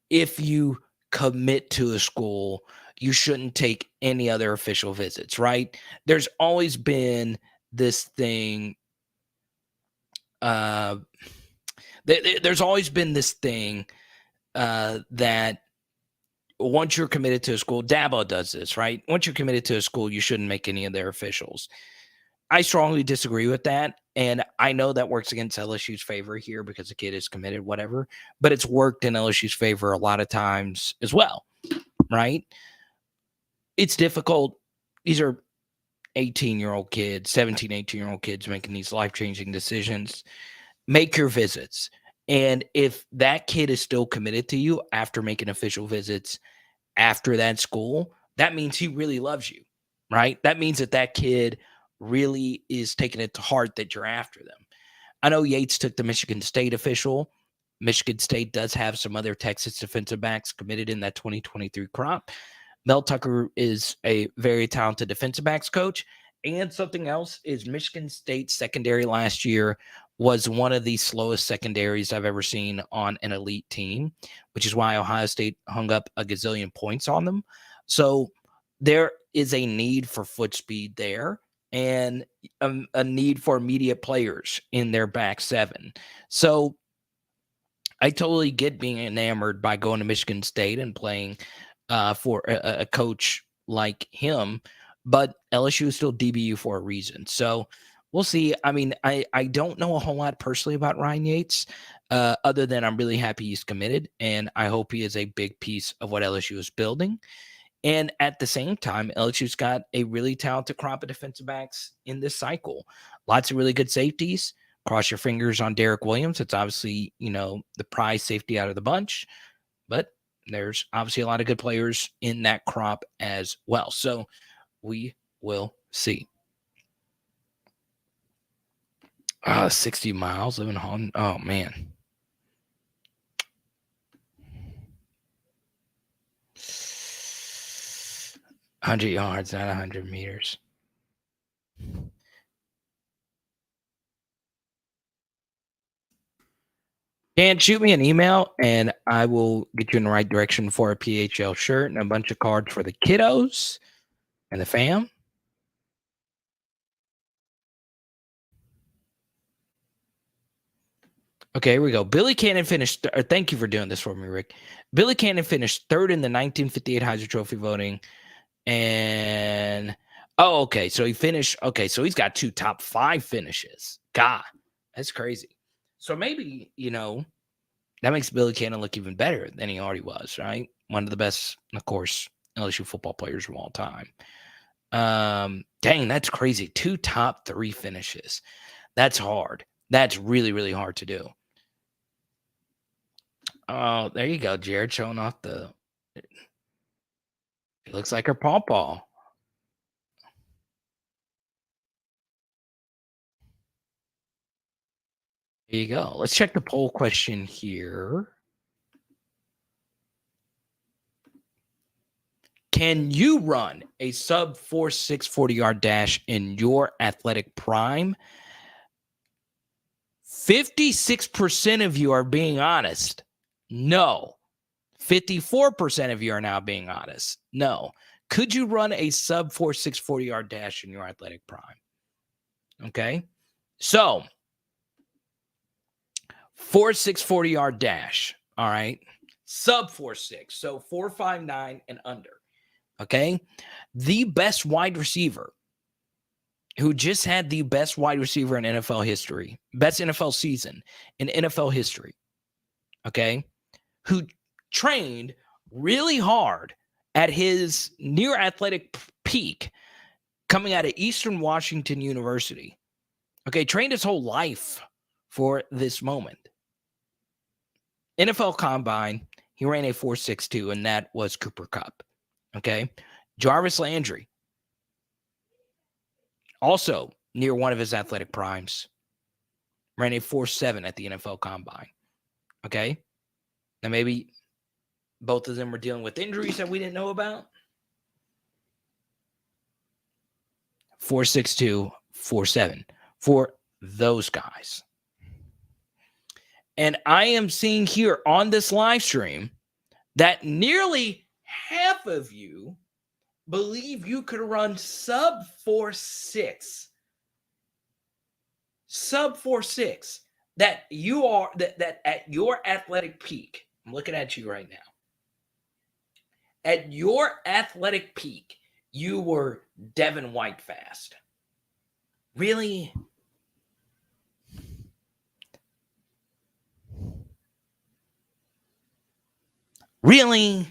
if you commit to a school, you shouldn't take any other official visits, right? There's always been this thing. There's always been this thing that once you're committed to a school, Dabo does this, right? Once you're committed to a school, you shouldn't make any of their officials. I strongly disagree with that. And I know that works against LSU's favor here because the kid is committed, whatever, but it's worked in LSU's favor a lot of times as well, right? It's difficult. These are 18-year-old kids, 17, 18-year-old kids making these life-changing decisions. Make your visits. And if that kid is still committed to you after making official visits after that school, that means he really loves you, right? That means that kid really is taking it to heart that you're after them. I know Yates took the Michigan State official. Michigan State does have some other Texas defensive backs committed in that 2023 crop. Mel Tucker is a very talented defensive backs coach. And something else is Michigan State secondary last year was one of the slowest secondaries I've ever seen on an elite team, which is why Ohio State hung up a gazillion points on them. So there is a need for foot speed there and a need for immediate players in their back seven. So I totally get being enamored by going to Michigan State and playing for a coach like him, but LSU is still DBU for a reason. So we'll see. I mean, I don't know a whole lot personally about Ryan Yates, other than I'm really happy he's committed, and I hope he is a big piece of what LSU is building. And at the same time, LSU's got a really talented crop of defensive backs in this cycle. Lots of really good safeties. Cross your fingers on Derek Williams. It's obviously, the prize safety out of the bunch, but there's obviously a lot of good players in that crop as well. So we will see. 60 miles living home. Oh, man. $100 yards, not 100 meters. Dan, shoot me an email and I will get you in the right direction for a PHL shirt and a bunch of cards for the kiddos and the fam. Okay, here we go. Billy Cannon finished. Thank you for doing this for me, Rick. Billy Cannon finished third in the 1958 Heisman Trophy voting. And, okay. So he finished. Okay, so he's got 2 top 5 finishes. God, that's crazy. So maybe, that makes Billy Cannon look even better than he already was, right? One of the best, of course, LSU football players of all time. Dang, that's crazy. 2 top 3 finishes. That's hard. That's really, really hard to do. Oh, there you go, Jared, showing off the. It looks like her pawpaw. There you go. Let's check the poll question here. Can you run a sub 4.6 40-yard dash in your athletic prime? 56% of you are being honest. No. 54% of you are now being honest. No. Could you run a sub 4.6 40-yard dash in your athletic prime? Okay. So 4.6 40-yard dash. All right. Sub 4.6. So 4.59 and under. Okay. The best wide receiver who just had the best wide receiver in NFL history, best NFL season in NFL history. Okay. Who trained really hard at his near athletic peak coming out of Eastern Washington University. Okay. Trained his whole life for this moment. NFL Combine, he ran a 4.62, and that was Cooper Kupp. Okay. Jarvis Landry, also near one of his athletic primes, ran a 4.7 at the NFL Combine. Okay. Now, maybe both of them were dealing with injuries that we didn't know about. 4.62, 4.7 for those guys. And I am seeing here on this live stream that nearly half of you believe you could run sub 4.6. Sub 4.6. That you are that at your athletic peak, I'm looking at you right now. At your athletic peak, you were Devin White fast. Really? Really?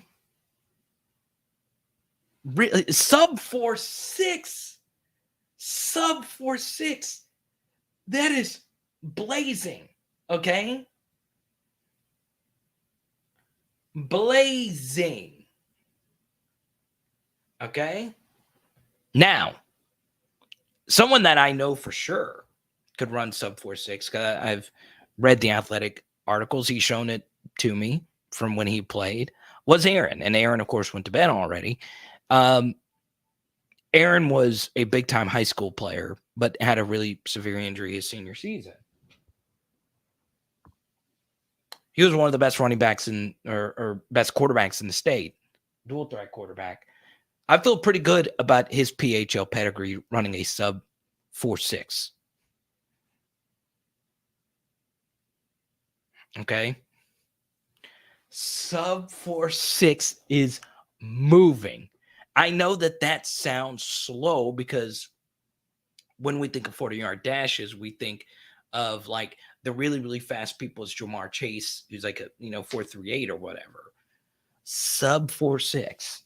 Really? Sub 4.6. Sub 4.6. That is blazing. Okay? Blazing. Okay? Now, someone that I know for sure could run sub 4.6 because I've read the athletic articles. He's shown it to me from when he played, was Aaron. And Aaron, of course, went to bed already. Aaron was a big-time high school player, but had a really severe injury his senior season. He was one of the best running backs or best quarterbacks in the state, dual threat quarterback. I feel pretty good about his PHL pedigree running a sub 4.6. Okay. Sub 4.6 is moving. I know that sounds slow because when we think of 40-yard dashes, we think of like the really, really fast people is Jamar Chase, who's like a 4.38 or whatever. Sub 4.6.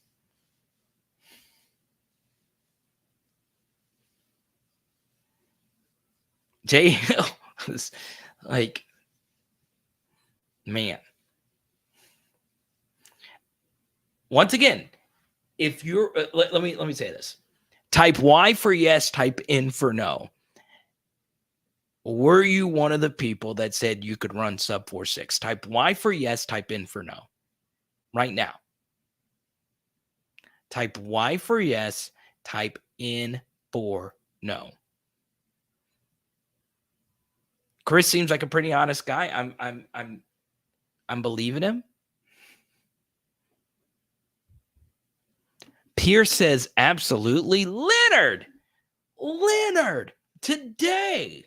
Jay Hill was like, man. Once again, if you're let me say this. Type Y for yes, type N for no. Were you one of the people that said you could run sub 4.6? Type Y for yes, type N for no. Right now. Type Y for yes, type N for no. Chris seems like a pretty honest guy. I'm believing him. Pierce says absolutely. Leonard, today,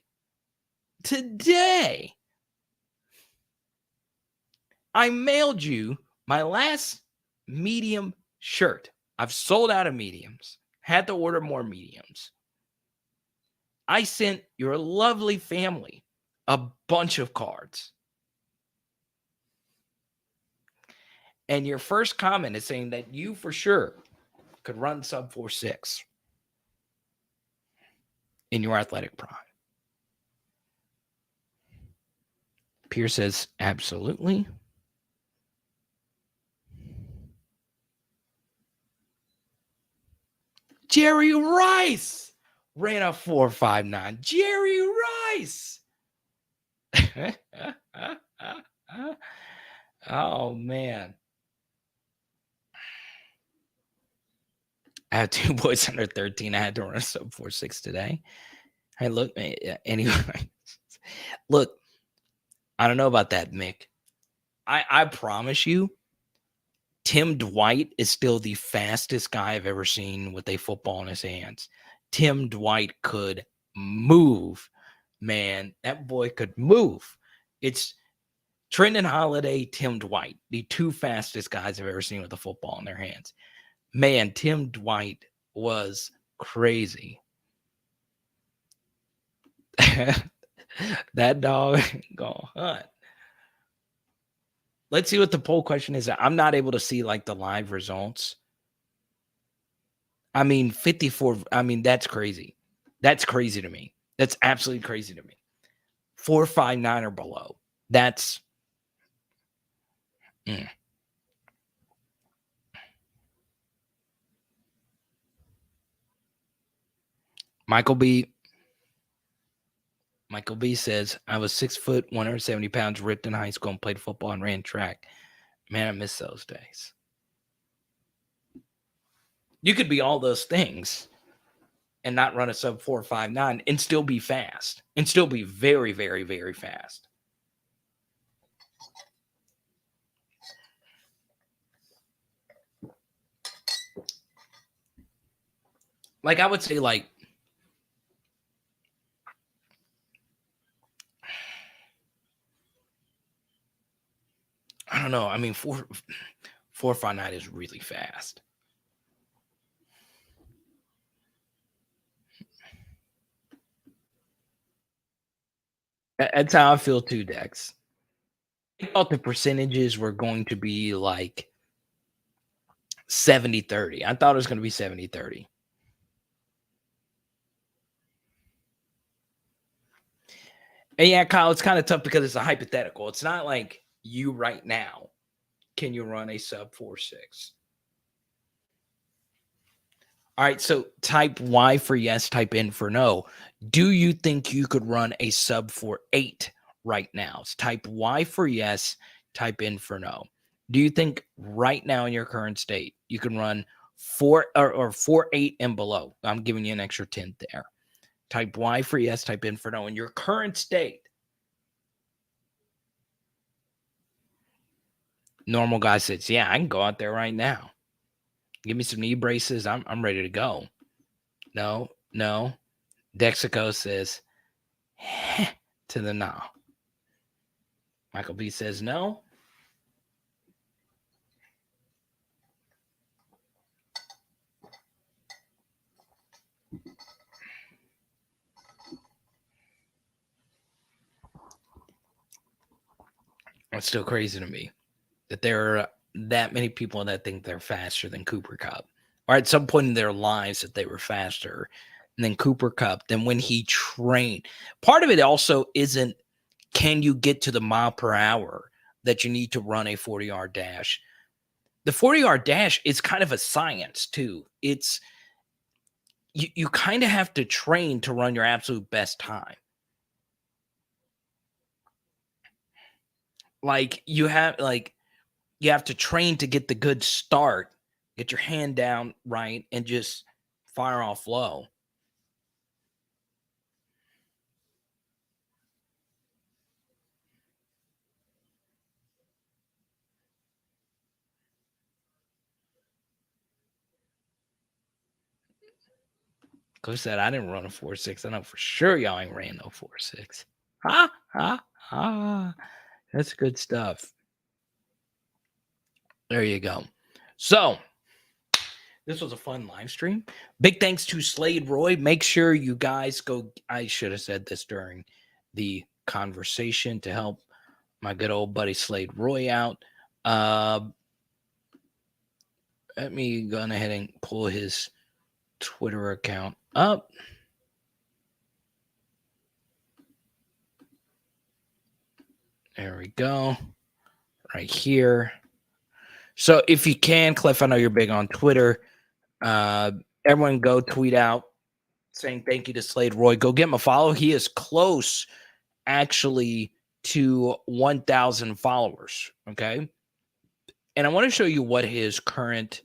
I mailed you my last medium shirt. I've sold out of mediums. Had to order more mediums. I sent your lovely family a bunch of cards. And your first comment is saying that you for sure could run sub 4.6 in your athletic prime. Pierce says, absolutely. Jerry Rice ran a 4.59. Jerry Rice. Oh, man. I have two boys under 13. I had to run a sub 4.6 today. Hey, look, anyway. Look, I don't know about that, Mick. I promise you, Tim Dwight is still the fastest guy I've ever seen with a football in his hands. Tim Dwight could move, man. That boy could move. It's Trenton Holiday, Tim Dwight, the two fastest guys I've ever seen with a football in their hands. Man, Tim Dwight was crazy. That dog gonna hunt. Let's see what the poll question is. I'm not able to see like the live results. I mean, 54. I mean, that's crazy. That's crazy to me. That's absolutely crazy to me. 4.59 or below. That's Michael B says, I was 6 foot, 170 pounds, ripped in high school and played football and ran track. Man, I miss those days. You could be all those things and not run a sub 4.59 and still be fast and still be very, very, very fast. Like I would say, like, I don't know. I mean, 4.59 is really fast. That's how I feel too, Dex. I thought the percentages were going to be like 70-30. I thought it was going to be 70-30. And yeah, Kyle, it's kind of tough because it's a hypothetical. It's not like you right now. Can you run a sub 4.6? All right, so type Y for yes, type N for no. Do you think you could run a sub 4.8 right now? So type Y for yes, type N for no. Do you think right now in your current state you can run 4.8 and below? I'm giving you an extra 10 there. Type Y for yes, type N for no. In your current state, normal guy says, yeah, I can go out there right now. Give me some knee braces. I'm ready to go. No. Dexico says to the no. Michael B says no. It's still crazy to me that there are that many people that think they're faster than Cooper Kupp, or at some point in their lives that they were faster than Cooper Kupp, than when he trained. Part of it also isn't, can you get to the mile per hour that you need to run a 40-yard dash? The 40-yard dash is kind of a science too. It's you kind of have to train to run your absolute best time. Like you have to train to get the good start, get your hand down right, and just fire off low. Coach said, I didn't run a 4.6. I know for sure y'all ain't ran no 4.6. That's good stuff. There you go. So this was a fun live stream. Big thanks to Slade Roy. Make sure you guys go. I should have said this during the conversation to help my good old buddy Slade Roy out. Let me go ahead and pull his Twitter account up. There we go. Right here. So if you can, Cliff, I know you're big on Twitter. Everyone go tweet out saying thank you to Slade Roy. Go give him a follow. He is close, actually, to 1,000 followers. Okay. And I want to show you what his current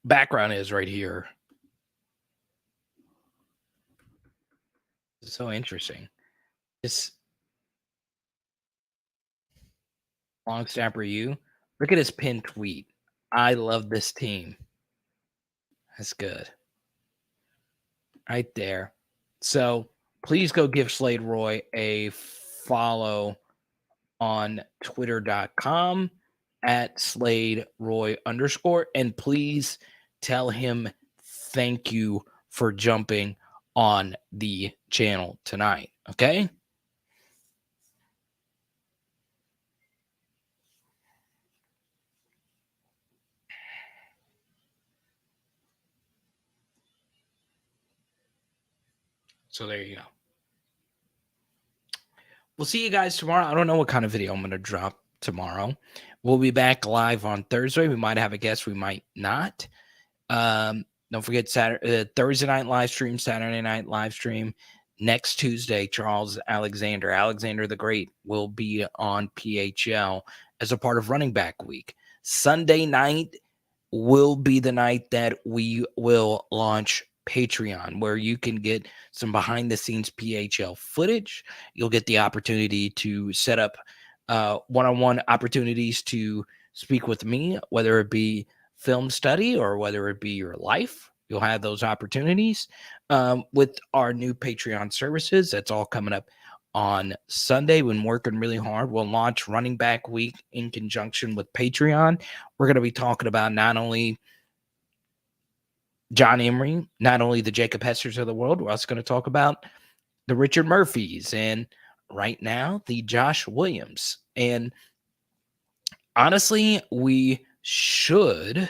background is right here. It's so interesting. This long snapper, you look at his pinned tweet. I love this team. That's good. Right there. So please go give Slade Roy a follow on twitter.com at Slade Roy _. And please tell him thank you for jumping on the channel tonight. Okay. So there you go. We'll see you guys tomorrow. I don't know what kind of video I'm going to drop tomorrow. We'll be back live on Thursday. We might have a guest. We might not. Don't forget Thursday night live stream, Saturday night live stream. Next Tuesday, Charles Alexander the Great will be on PHL as a part of Running Back Week. Sunday night will be the night that we will launch Patreon, where you can get some behind the scenes PHL footage. You'll get the opportunity to set up one-on-one opportunities to speak with me, whether it be film study or whether it be your life. You'll have those opportunities with our new Patreon services. That's all coming up on Sunday, when working really hard, we'll launch Running Back Week in conjunction with Patreon. We're going to be talking about not only John Emery, not only the Jacob Hesters of the world, we're also going to talk about the Richard Murphys and right now the Josh Williams. And honestly, we should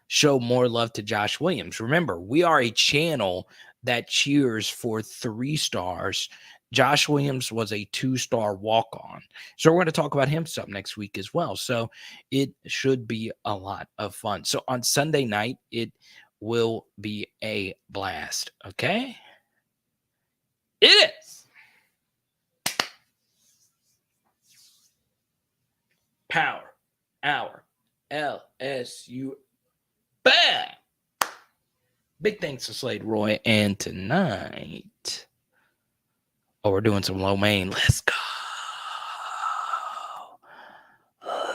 show more love to Josh Williams. Remember, we are a channel that cheers for 3 stars. Josh Williams was a 2-star walk-on. So we're going to talk about him some next week as well. So it should be a lot of fun. So on Sunday night, it will be a blast. Okay? It is. Power Hour LSU. Bam! Big thanks to Slade Roy. And tonight, we're doing some low main. Let's go.